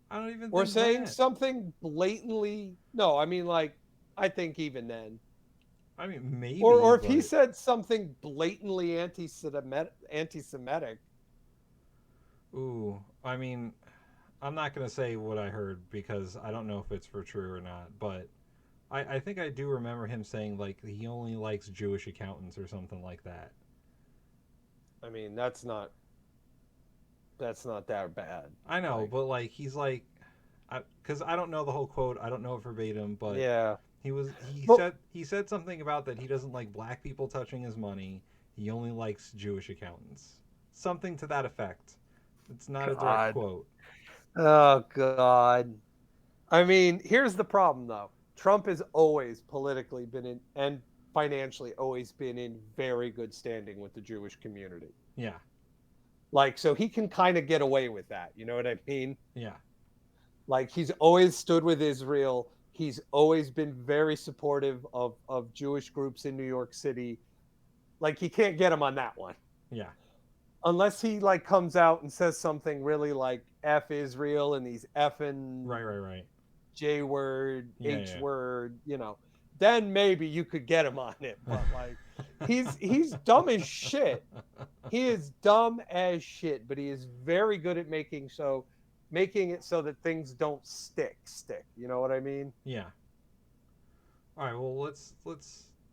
[SPEAKER 2] I don't even
[SPEAKER 1] or
[SPEAKER 2] think
[SPEAKER 1] saying
[SPEAKER 2] that.
[SPEAKER 1] something blatantly, no, I mean, like, I think even then,
[SPEAKER 2] I mean, maybe,
[SPEAKER 1] or if he
[SPEAKER 2] but
[SPEAKER 1] said something blatantly anti-Semitic,
[SPEAKER 2] ooh, I mean, I'm not gonna say what I heard because I don't know if it's for true or not. But I think I do remember him saying like he only likes Jewish accountants or something like that.
[SPEAKER 1] I mean, that's not that bad.
[SPEAKER 2] I know,
[SPEAKER 1] Like,
[SPEAKER 2] but like he's like, because I don't know the whole quote. I don't know it verbatim, but
[SPEAKER 1] yeah, but
[SPEAKER 2] he said something about that he doesn't like black people touching his money. He only likes Jewish accountants. Something to that effect. It's not a direct
[SPEAKER 1] God,
[SPEAKER 2] quote.
[SPEAKER 1] oh God. I mean, here's the problem though. Trump has always politically been in and financially always been in very good standing with the Jewish community.
[SPEAKER 2] Yeah,
[SPEAKER 1] Like, so he can kind of get away with that. You know what I mean?
[SPEAKER 2] yeah.
[SPEAKER 1] Like, he's always stood with Israel. He's always been very supportive of Jewish groups in New York City. Like, he can't get him on that one.
[SPEAKER 2] Yeah.
[SPEAKER 1] Unless he like comes out and says something really like F Israel and these
[SPEAKER 2] Right,
[SPEAKER 1] effing
[SPEAKER 2] right, right.
[SPEAKER 1] J word,
[SPEAKER 2] Yeah,
[SPEAKER 1] H
[SPEAKER 2] yeah.
[SPEAKER 1] word, you know, then maybe you could get him on it. But like he's dumb as shit. He is dumb as shit, but he is very good at making it so that things don't stick. You know what I mean?
[SPEAKER 2] Yeah. All right. Well, let's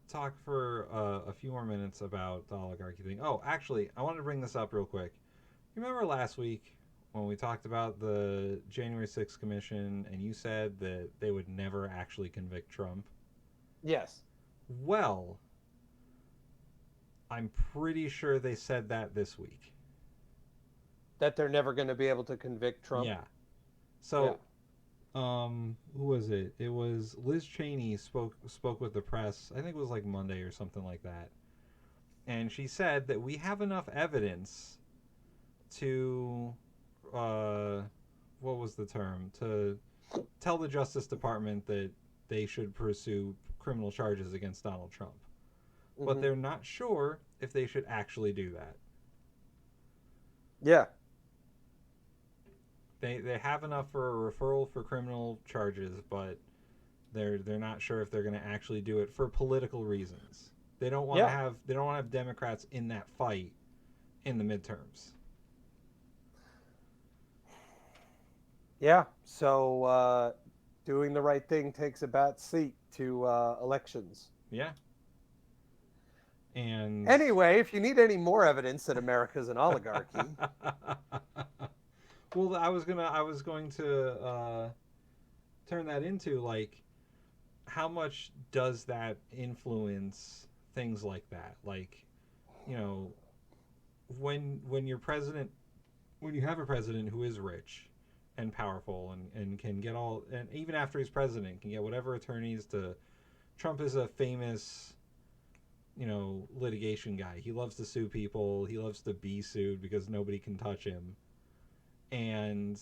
[SPEAKER 2] talk for a few more minutes about the oligarchy thing. Oh, actually, I wanted to bring this up real quick. You remember last week when we talked about the January 6th commission, and you said that they would never actually convict Trump?
[SPEAKER 1] Yes.
[SPEAKER 2] Well, I'm pretty sure they said that this week.
[SPEAKER 1] That they're never going to be able to convict Trump.
[SPEAKER 2] Yeah.
[SPEAKER 1] Yeah.
[SPEAKER 2] So, who was it? It was Liz Cheney spoke with the press. I think it was like Monday or something like that. And she said that we have enough evidence to uh what was the term? To tell the Justice Department that they should pursue criminal charges against Donald Trump. But
[SPEAKER 1] Hmm.
[SPEAKER 2] they're not sure if they should actually do that.
[SPEAKER 1] Yeah.
[SPEAKER 2] They have enough for a referral for criminal charges, but they're not sure if they're going to actually do it for political reasons.
[SPEAKER 1] Yeah.
[SPEAKER 2] They don't want to have Democrats in that fight in the midterms.
[SPEAKER 1] Yeah. So doing the right thing takes a back seat to elections.
[SPEAKER 2] Yeah. And
[SPEAKER 1] Anyway, if you need any more evidence that America's an oligarchy,
[SPEAKER 2] well, I was going to turn that into like how much does that influence things like that? Like, you know, when your president when you have a president who is rich and powerful and can get all and even after he's president can get whatever attorneys to Trump is a famous litigation guy. He loves to sue people. He loves to be sued because nobody can touch him. And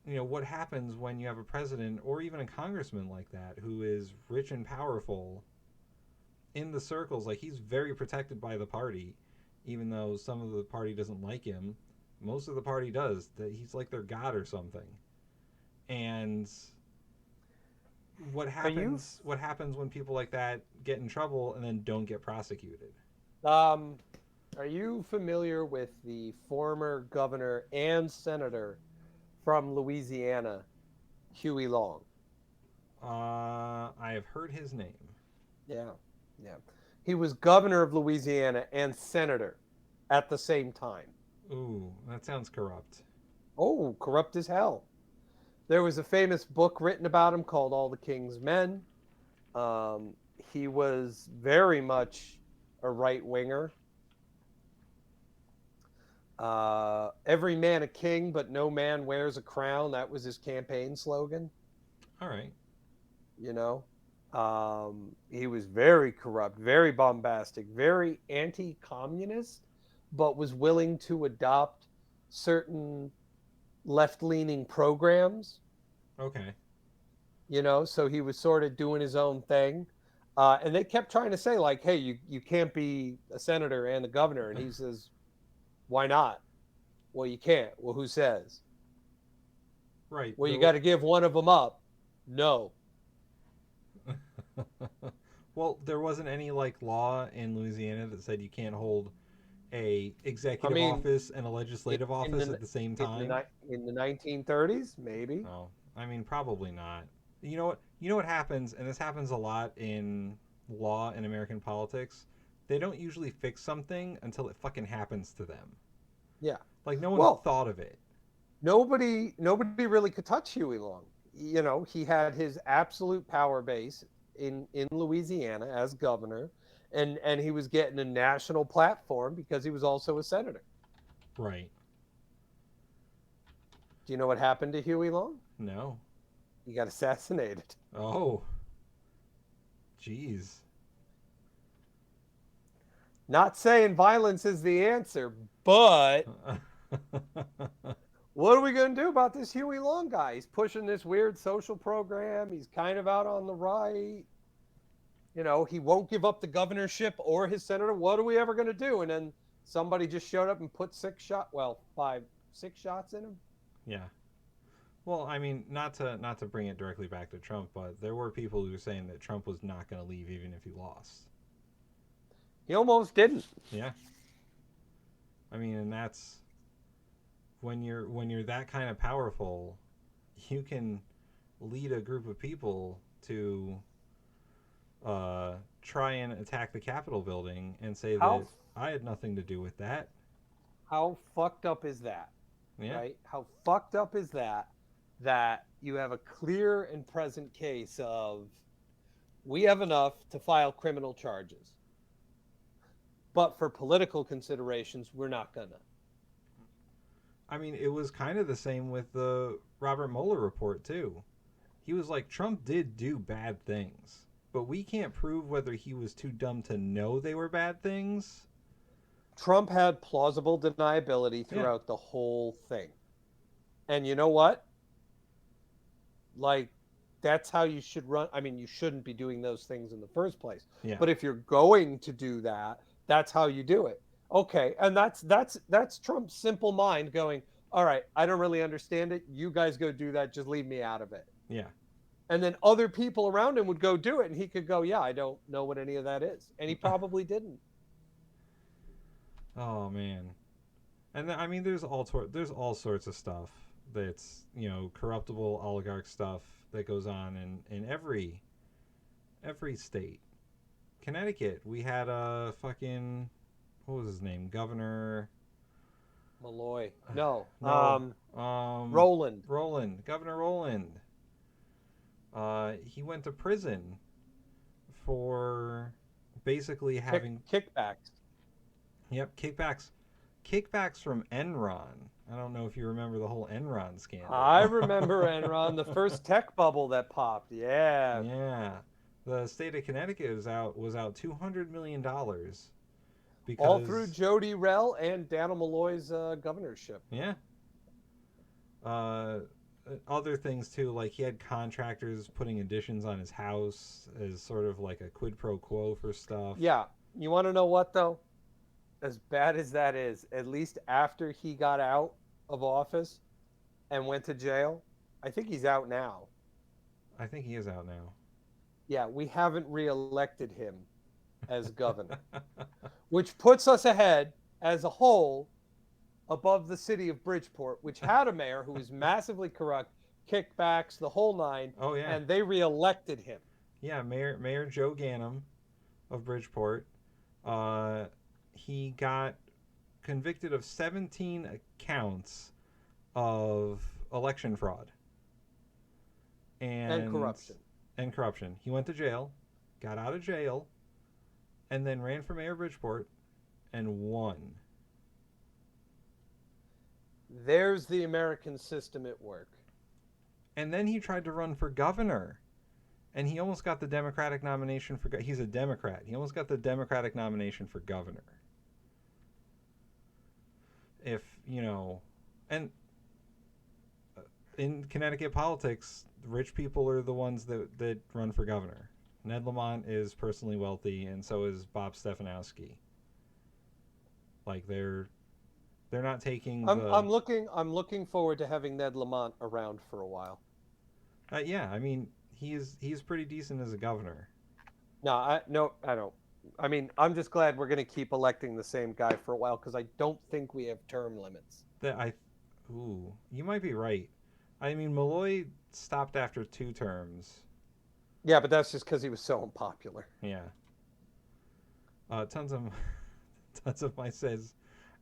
[SPEAKER 2] what happens when you have a president or even a congressman like that who is rich and powerful in the circles? Like, he's very protected by the party, even though some of the party doesn't like him. Most of the party does. That he's like their god or something. And
[SPEAKER 1] are you
[SPEAKER 2] what happens when people like that get in trouble and then don't get prosecuted?
[SPEAKER 1] um, are you familiar with the former governor and senator from Louisiana, Huey Long?
[SPEAKER 2] I have heard his name.
[SPEAKER 1] Yeah, yeah. He was governor of Louisiana and senator at the same time.
[SPEAKER 2] Ooh, that sounds corrupt.
[SPEAKER 1] Oh, corrupt as hell. There was a famous book written about him called All the King's Men. He was very much a right winger. Every man a king, but no man wears a crown. That was his campaign slogan.
[SPEAKER 2] All right.
[SPEAKER 1] You know, he was very corrupt, very bombastic, very anti-communist, but was willing to adopt certain left-leaning programs.
[SPEAKER 2] Okay.
[SPEAKER 1] So he was sort of doing his own thing. And they kept trying to say, like, hey, you can't be a senator and a governor. And he says, why not? Well, you can't. Well, who says?
[SPEAKER 2] Right.
[SPEAKER 1] Well, you got to give one of them up. No.
[SPEAKER 2] Well, there wasn't any like law in Louisiana that said you can't hold a
[SPEAKER 1] I
[SPEAKER 2] executive
[SPEAKER 1] mean,
[SPEAKER 2] office and a legislative
[SPEAKER 1] in
[SPEAKER 2] office
[SPEAKER 1] the
[SPEAKER 2] at the same
[SPEAKER 1] in the
[SPEAKER 2] time.
[SPEAKER 1] in the 1930s, maybe.
[SPEAKER 2] Oh, I mean, probably not. You know what? You know what happens, and this happens a lot in law and American politics. They don't usually fix something until it fucking happens to them.
[SPEAKER 1] Yeah.
[SPEAKER 2] Like no one
[SPEAKER 1] Well,
[SPEAKER 2] thought of it.
[SPEAKER 1] nobody really could touch Huey Long. He had his absolute power base in Louisiana as governor, and he was getting a national platform because he was also a senator.
[SPEAKER 2] Right.
[SPEAKER 1] Do you know what happened to Huey Long?
[SPEAKER 2] No.
[SPEAKER 1] He got assassinated.
[SPEAKER 2] Oh, jeez.
[SPEAKER 1] Not saying violence is the answer, but what are we going to do about this Huey Long guy? He's pushing this weird social program. He's kind of out on the right. He won't give up the governorship or his senator. What are we ever going to do? And then somebody just showed up and put six shots in him.
[SPEAKER 2] Yeah. Well, I mean, not to bring it directly back to Trump, but there were people who were saying that Trump was not going to leave even if he lost.
[SPEAKER 1] He almost didn't.
[SPEAKER 2] Yeah. I mean, and that's when you're that kind of powerful, you can lead a group of people to try and attack the Capitol building and say
[SPEAKER 1] How
[SPEAKER 2] that I had nothing to do with that.
[SPEAKER 1] how fucked up is that?
[SPEAKER 2] Yeah.
[SPEAKER 1] Right? How fucked up is that you have a clear and present case of we have enough to file criminal charges. But for political considerations, we're not gonna.
[SPEAKER 2] I mean, it was kind of the same with the Robert Mueller report too. He was like, Trump did do bad things, but we can't prove whether he was too dumb to know they were bad things.
[SPEAKER 1] Trump had plausible deniability
[SPEAKER 2] Yeah,
[SPEAKER 1] throughout the whole thing. And you know what? Like, that's how you should run. I mean, you shouldn't be doing those things in the first place.
[SPEAKER 2] yeah.
[SPEAKER 1] But if you're going to do that, that's how you do it. Okay, and that's Trump's simple mind going, "All right, I don't really understand it. You guys go do that. Just leave me out of it."
[SPEAKER 2] Yeah.
[SPEAKER 1] And then other people around him would go do it, and he could go, "Yeah, I don't know what any of that is," and he probably didn't.
[SPEAKER 2] Oh man. And I mean, there's all sorts of stuff that's corruptible oligarch stuff that goes on in every state. Connecticut, we had a fucking what was his name? Governor.
[SPEAKER 1] Malloy, no,
[SPEAKER 2] No.
[SPEAKER 1] Roland,
[SPEAKER 2] Roland. Governor Roland. He went to prison for basically having
[SPEAKER 1] kickbacks.
[SPEAKER 2] yep kickbacks from Enron. I don't know if you remember the whole Enron scandal.
[SPEAKER 1] I remember Enron, the first tech bubble that popped. Yeah,
[SPEAKER 2] Yeah, the state of Connecticut was out $200 million
[SPEAKER 1] all through
[SPEAKER 2] because
[SPEAKER 1] Jody Rell and Daniel Malloy's governorship.
[SPEAKER 2] yeah, uh, other things too. Like he had contractors putting additions on his house as sort of like a quid pro quo for stuff.
[SPEAKER 1] Yeah, you want to know what though? As bad as that is, at least after he got out of office and went to jail, I think he's out now.
[SPEAKER 2] I think he is out now.
[SPEAKER 1] Yeah, we haven't reelected him as governor, which puts us ahead as a whole above the city of Bridgeport, which had a mayor who was massively corrupt, kickbacks, the whole nine,
[SPEAKER 2] Oh yeah,
[SPEAKER 1] and they reelected him.
[SPEAKER 2] yeah. Mayor Joe Ganim of Bridgeport. Uh, he got convicted of 17 counts of election fraud
[SPEAKER 1] And
[SPEAKER 2] and
[SPEAKER 1] corruption.
[SPEAKER 2] and corruption. He went to jail, got out of jail, and then ran for mayor of Bridgeport and won.
[SPEAKER 1] There's the American system at work.
[SPEAKER 2] And then he tried to run for governor, and he almost got the Democratic nomination for. He's a Democrat. He almost got the Democratic nomination for governor. If and in Connecticut politics, rich people are the ones that run for governor. Ned Lamont is personally wealthy, and so is Bob Stefanowski. Like they're not taking
[SPEAKER 1] I'm
[SPEAKER 2] the.
[SPEAKER 1] I'm looking I'm looking forward to having Ned Lamont around for a while.
[SPEAKER 2] Yeah, I mean he's pretty decent as a governor.
[SPEAKER 1] No, I don't. I mean, I'm just glad we're going to keep electing the same guy for a while because I don't think we have term limits.
[SPEAKER 2] That I, ooh, you might be right. I mean Malloy stopped after 2 terms.
[SPEAKER 1] Yeah, but that's just because he was so unpopular.
[SPEAKER 2] Yeah. Tons of tons of my says,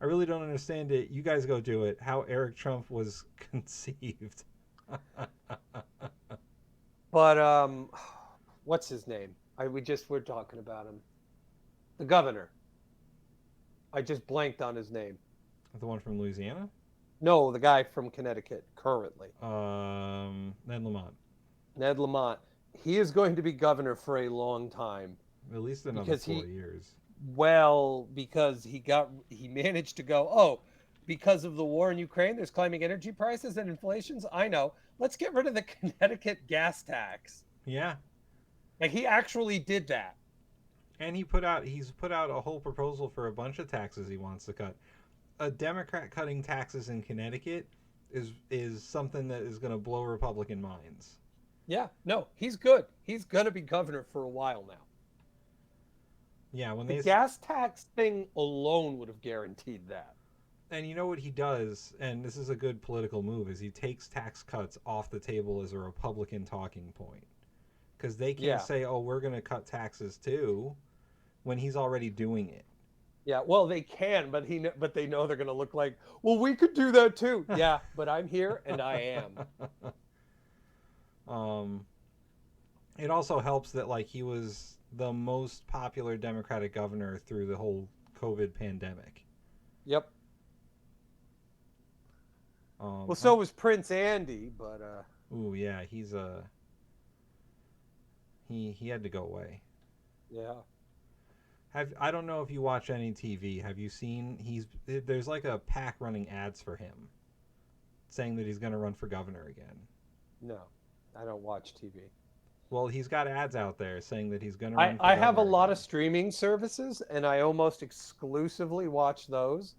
[SPEAKER 2] I really don't understand it. You guys go do it. How Eric Trump was conceived.
[SPEAKER 1] But what's his name? We're talking about him. The governor. I just blanked on his name.
[SPEAKER 2] The one from Louisiana?
[SPEAKER 1] No, the guy from Connecticut currently.
[SPEAKER 2] Ned Lamont.
[SPEAKER 1] Ned Lamont. He is going to be governor for a long time.
[SPEAKER 2] At least another
[SPEAKER 1] Because
[SPEAKER 2] 4 years.
[SPEAKER 1] Well, because he managed to go, oh, because of the war in Ukraine, there's climbing energy prices and inflations. I know. Let's get rid of the Connecticut gas tax.
[SPEAKER 2] Yeah.
[SPEAKER 1] Like he actually did that.
[SPEAKER 2] And he's put out a whole proposal for a bunch of taxes he wants to cut. A Democrat cutting taxes in Connecticut is something that is going to blow Republican minds.
[SPEAKER 1] Yeah, no, he's good. He's going to be governor for a while now.
[SPEAKER 2] Yeah, when
[SPEAKER 1] The gas tax thing alone would have guaranteed that.
[SPEAKER 2] and you know what he does, and this is a good political move, is he takes tax cuts off the table as a Republican talking point. Because they can't say, oh, we're going to cut taxes too, when he's already doing it.
[SPEAKER 1] Yeah, well, they can, but they know they're going to look like, well, we could do that too. Yeah, but I'm here and I am.
[SPEAKER 2] It also helps that like he was the most popular Democratic governor through the whole COVID pandemic.
[SPEAKER 1] Yep.
[SPEAKER 2] Um,
[SPEAKER 1] Well,
[SPEAKER 2] I'm,
[SPEAKER 1] so was Prince Andy, but
[SPEAKER 2] ooh, yeah, he had to go away.
[SPEAKER 1] yeah.
[SPEAKER 2] I don't know if you watch any TV. Have you seen there's like a pack running ads for him saying that he's going to run for governor again.
[SPEAKER 1] No, I don't watch TV.
[SPEAKER 2] Well, he's got ads out there saying that he's going to
[SPEAKER 1] I
[SPEAKER 2] run for
[SPEAKER 1] I have a
[SPEAKER 2] governor
[SPEAKER 1] lot of
[SPEAKER 2] again.
[SPEAKER 1] streaming services, and I almost exclusively watch those,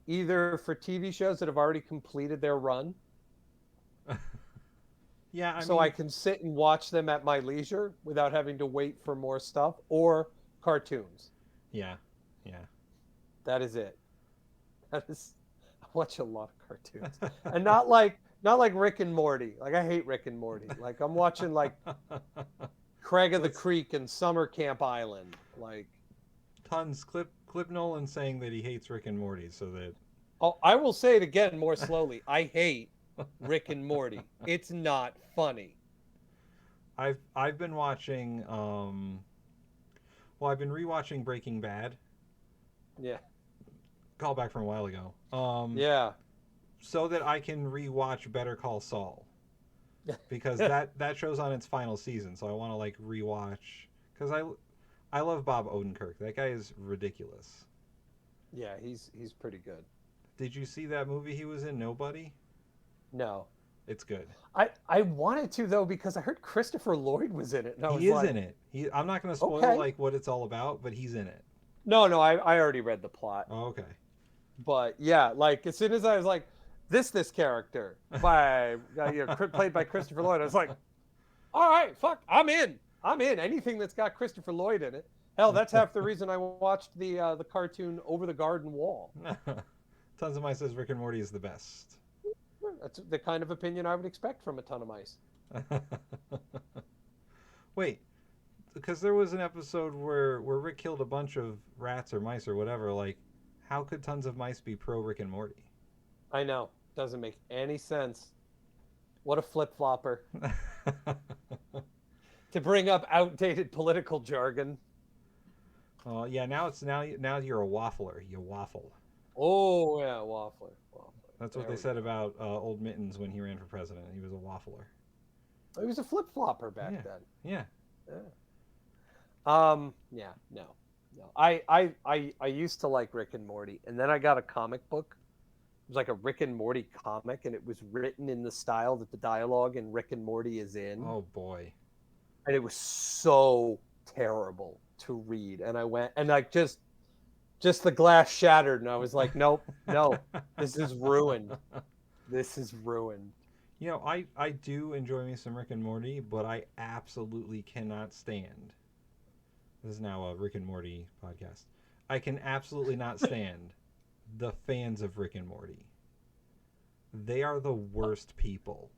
[SPEAKER 1] either for TV shows that have already completed their run,
[SPEAKER 2] Yeah, I
[SPEAKER 1] so I
[SPEAKER 2] mean,
[SPEAKER 1] can sit and watch them at my leisure without having to wait for more stuff, or cartoons.
[SPEAKER 2] yeah, yeah.
[SPEAKER 1] That is it. That is, I watch a lot of cartoons, and not like Rick and Morty. Like, I hate Rick and Morty. Like, I'm watching like Craig of the
[SPEAKER 2] Let's
[SPEAKER 1] Creek and Summer Camp Island. Like,
[SPEAKER 2] tons clip Nolan saying that he hates Rick and Morty, so that
[SPEAKER 1] oh, I will say it again more slowly. I hate Rick and Morty. It's not funny.
[SPEAKER 2] I've been watching well, I've been rewatching Breaking Bad.
[SPEAKER 1] Yeah.
[SPEAKER 2] Call back from a while ago.
[SPEAKER 1] Yeah.
[SPEAKER 2] So that I can rewatch Better Call Saul because that show's on its final season, so I want to like rewatch cuz I love Bob Odenkirk. That guy is ridiculous.
[SPEAKER 1] Yeah, he's pretty good.
[SPEAKER 2] Did you see that movie he was in, Nobody?
[SPEAKER 1] No.
[SPEAKER 2] It's good.
[SPEAKER 1] I wanted to though because I heard Christopher Lloyd was in it and I
[SPEAKER 2] He
[SPEAKER 1] was
[SPEAKER 2] is in
[SPEAKER 1] like,
[SPEAKER 2] it. I'm not going to spoil
[SPEAKER 1] okay.
[SPEAKER 2] like what it's all about, but he's in it.
[SPEAKER 1] No, I already read the plot.
[SPEAKER 2] Oh, okay.
[SPEAKER 1] But yeah, like as soon as I was like, this character by played by Christopher Lloyd, I was like, all right, fuck, I'm in. I'm in. Anything that's got Christopher Lloyd in it. Hell, that's half the reason I watched the cartoon Over the Garden Wall.
[SPEAKER 2] Tons of Mice says Rick and Morty is the best.
[SPEAKER 1] That's the kind of opinion I would expect from a ton of mice.
[SPEAKER 2] Wait, because there was an episode where Rick killed a bunch of rats or mice or whatever. Like, how could Tons of Mice be pro Rick and Morty?
[SPEAKER 1] I know. Doesn't make any sense. What a flip flopper. To bring up outdated political jargon.
[SPEAKER 2] Yeah, now you're a waffler. You waffle.
[SPEAKER 1] Oh yeah, waffler.
[SPEAKER 2] That's what
[SPEAKER 1] There
[SPEAKER 2] they
[SPEAKER 1] we
[SPEAKER 2] said
[SPEAKER 1] go.
[SPEAKER 2] about Old Mittens when he ran for president. He was a waffler.
[SPEAKER 1] He was a flip flopper back
[SPEAKER 2] Yeah,
[SPEAKER 1] then.
[SPEAKER 2] yeah.
[SPEAKER 1] Yeah. Yeah, no. No. I used to like Rick and Morty, and then I got a comic book. It was like a Rick and Morty comic, and it was written in the style that the dialogue in Rick and Morty is in.
[SPEAKER 2] Oh boy.
[SPEAKER 1] And it was so terrible to read. And I went and like just the glass shattered, and I was like, nope, no, this is ruined. This is ruined.
[SPEAKER 2] You know, I do enjoy me some Rick and Morty, but I absolutely cannot stand. This is now a Rick and Morty podcast. I can absolutely not stand the fans of Rick and Morty. They are the worst people.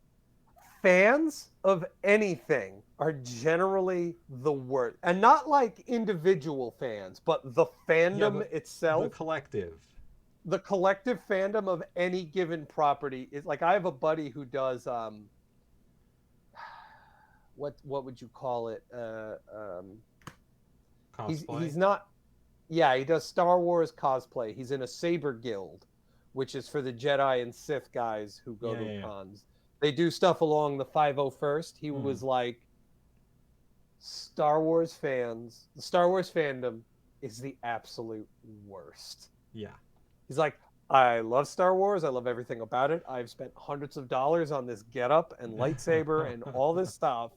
[SPEAKER 1] Fans of anything are generally the worst, and not like individual fans, but the
[SPEAKER 2] Yeah,
[SPEAKER 1] fandom
[SPEAKER 2] the
[SPEAKER 1] itself.
[SPEAKER 2] collective.
[SPEAKER 1] The collective fandom of any given property is like, I have a buddy who does what would you call it?
[SPEAKER 2] Cosplay.
[SPEAKER 1] He's not. Yeah, he does Star Wars cosplay. He's in a Saber Guild, which is for the Jedi and Sith guys who go
[SPEAKER 2] Yeah,
[SPEAKER 1] to
[SPEAKER 2] yeah, yeah.
[SPEAKER 1] cons. They do stuff along the 501st. He
[SPEAKER 2] Hmm.
[SPEAKER 1] was like, Star Wars fans, the Star Wars fandom is the absolute worst.
[SPEAKER 2] Yeah.
[SPEAKER 1] He's like, I love Star Wars. I love everything about it. I've spent hundreds of dollars on this getup and lightsaber and all this stuff.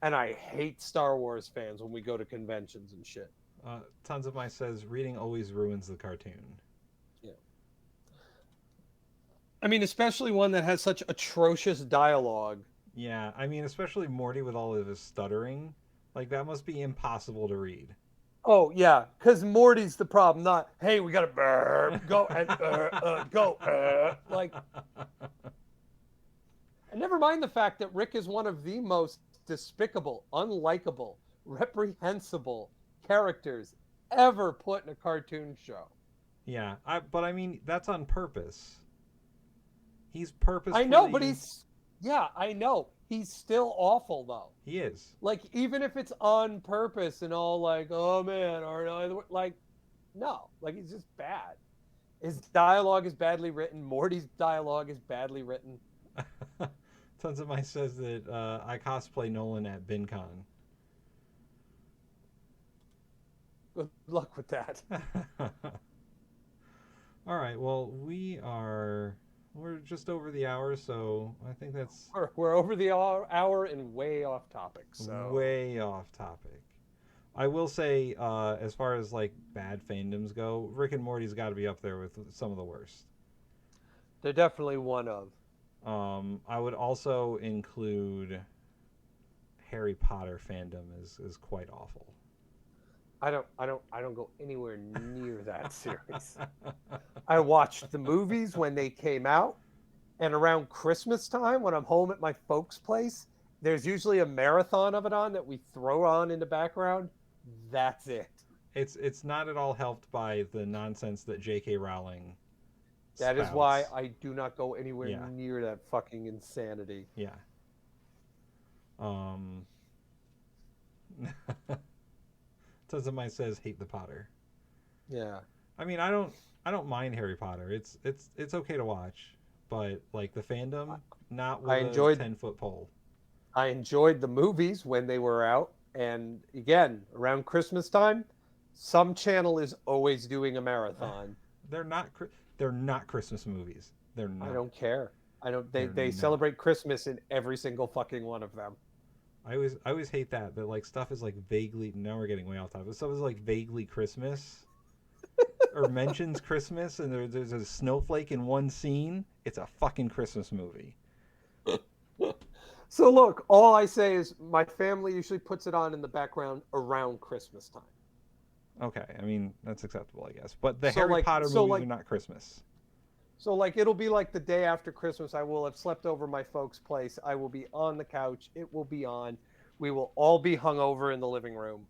[SPEAKER 1] And I hate Star Wars fans when we go to conventions and shit.
[SPEAKER 2] Tons of my says reading always ruins the cartoon.
[SPEAKER 1] Yeah. I mean, especially one that has such atrocious dialogue.
[SPEAKER 2] Yeah, I mean, especially Morty with all of his stuttering. Like, that must be impossible to read.
[SPEAKER 1] Oh yeah, because Morty's the problem. Not, hey, we gotta go and go like. And never mind the fact that Rick is one of the most despicable, unlikable, reprehensible characters ever put in a cartoon show.
[SPEAKER 2] Yeah, but I mean, that's on purpose. He's
[SPEAKER 1] I know,
[SPEAKER 2] purposefully.
[SPEAKER 1] but I know. He's still awful though.
[SPEAKER 2] He is.
[SPEAKER 1] Like, even if it's on purpose and all, like, oh man, aren't I like, No, like he's just bad. His dialogue is badly written. Morty's dialogue is badly written.
[SPEAKER 2] Tons of Mine says that I cosplay Nolan at BinCon.
[SPEAKER 1] Good luck with that.
[SPEAKER 2] All right. Well, we're just over the hour, so I think that's
[SPEAKER 1] We're over the hour and way off topic. So
[SPEAKER 2] way off topic. I will say, as far as like bad fandoms go, Rick and Morty's got to be up there with some of the worst.
[SPEAKER 1] they're definitely one of.
[SPEAKER 2] I would also include Harry Potter fandom is quite awful.
[SPEAKER 1] I don't go anywhere near that series. I watched the movies when they came out, and around Christmas time when I'm home at my folks' place, there's usually a marathon of it on that we throw on in the background. That's it.
[SPEAKER 2] It's not at all helped by the nonsense that J.K. Rowling
[SPEAKER 1] That is why
[SPEAKER 2] spouts.
[SPEAKER 1] I do not go anywhere
[SPEAKER 2] Yeah,
[SPEAKER 1] near that fucking insanity.
[SPEAKER 2] yeah. Um, Tons of Mine says hate the Potter.
[SPEAKER 1] Yeah.
[SPEAKER 2] I mean, I don't mind Harry Potter. It's okay to watch, but like the fandom, not
[SPEAKER 1] I
[SPEAKER 2] with a
[SPEAKER 1] enjoyed
[SPEAKER 2] 10-foot pole.
[SPEAKER 1] I enjoyed the movies when they were out, and again, around Christmas time, some channel is always doing a marathon.
[SPEAKER 2] They're not they're not Christmas movies. They're
[SPEAKER 1] I
[SPEAKER 2] not.
[SPEAKER 1] don't care. I don't they
[SPEAKER 2] They're
[SPEAKER 1] they
[SPEAKER 2] not.
[SPEAKER 1] celebrate Christmas in every single fucking one of them.
[SPEAKER 2] I always hate that like stuff is like vaguely, now we're getting way off topic. But stuff is like vaguely Christmas or mentions Christmas, and there's a snowflake in one scene. It's a fucking Christmas movie.
[SPEAKER 1] So look, all I say is my family usually puts it on in the background around Christmas time.
[SPEAKER 2] Okay, I mean that's acceptable, I guess. But the
[SPEAKER 1] So
[SPEAKER 2] Harry
[SPEAKER 1] like
[SPEAKER 2] Potter
[SPEAKER 1] so
[SPEAKER 2] movies are
[SPEAKER 1] like
[SPEAKER 2] not Christmas.
[SPEAKER 1] so like it'll be like the day after Christmas I will have slept over my folks' place. I will be on the couch. It will be on. We will all be hungover in the living room.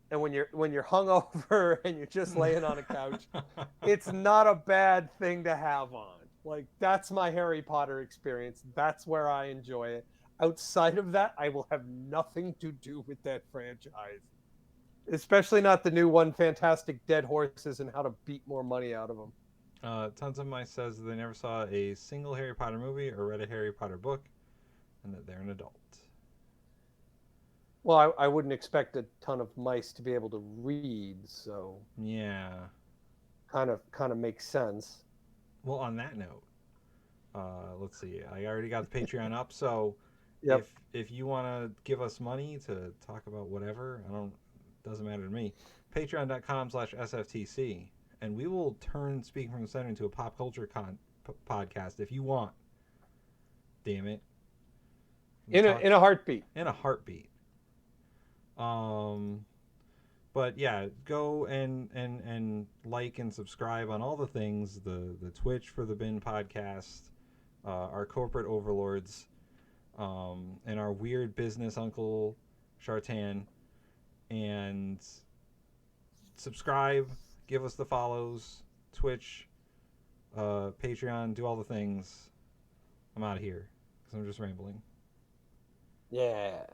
[SPEAKER 1] And when you're hungover and you're just laying on a couch, it's not a bad thing to have on. Like that's my Harry Potter experience. That's where I enjoy it. Outside of that, I will have nothing to do with that franchise. Especially not the new one, Fantastic Dead Horses, and how to beat more money out of them.
[SPEAKER 2] Tons of Mice says they never saw a single Harry Potter movie or read a Harry Potter book, and that they're an adult.
[SPEAKER 1] Well, I wouldn't expect a ton of mice to be able to read, so
[SPEAKER 2] Yeah.
[SPEAKER 1] kind of makes sense.
[SPEAKER 2] Well, on that note, let's see. I already got the Patreon up, so
[SPEAKER 1] Yep.
[SPEAKER 2] if you want to give us money to talk about whatever, I don't doesn't matter to me. Patreon.com/SFTC, and we will turn Speaking from the Center into a pop culture podcast if you want. Damn it. We'll
[SPEAKER 1] In a
[SPEAKER 2] talk
[SPEAKER 1] in a heartbeat.
[SPEAKER 2] in a heartbeat. Um, but yeah, go and like and subscribe on all the things, the Twitch for the Bin podcast, our corporate overlords, and our weird business uncle Chartan, and subscribe, give us the follows, Twitch, Patreon, do all the things. I'm out of here because I'm just rambling.
[SPEAKER 1] Yeah.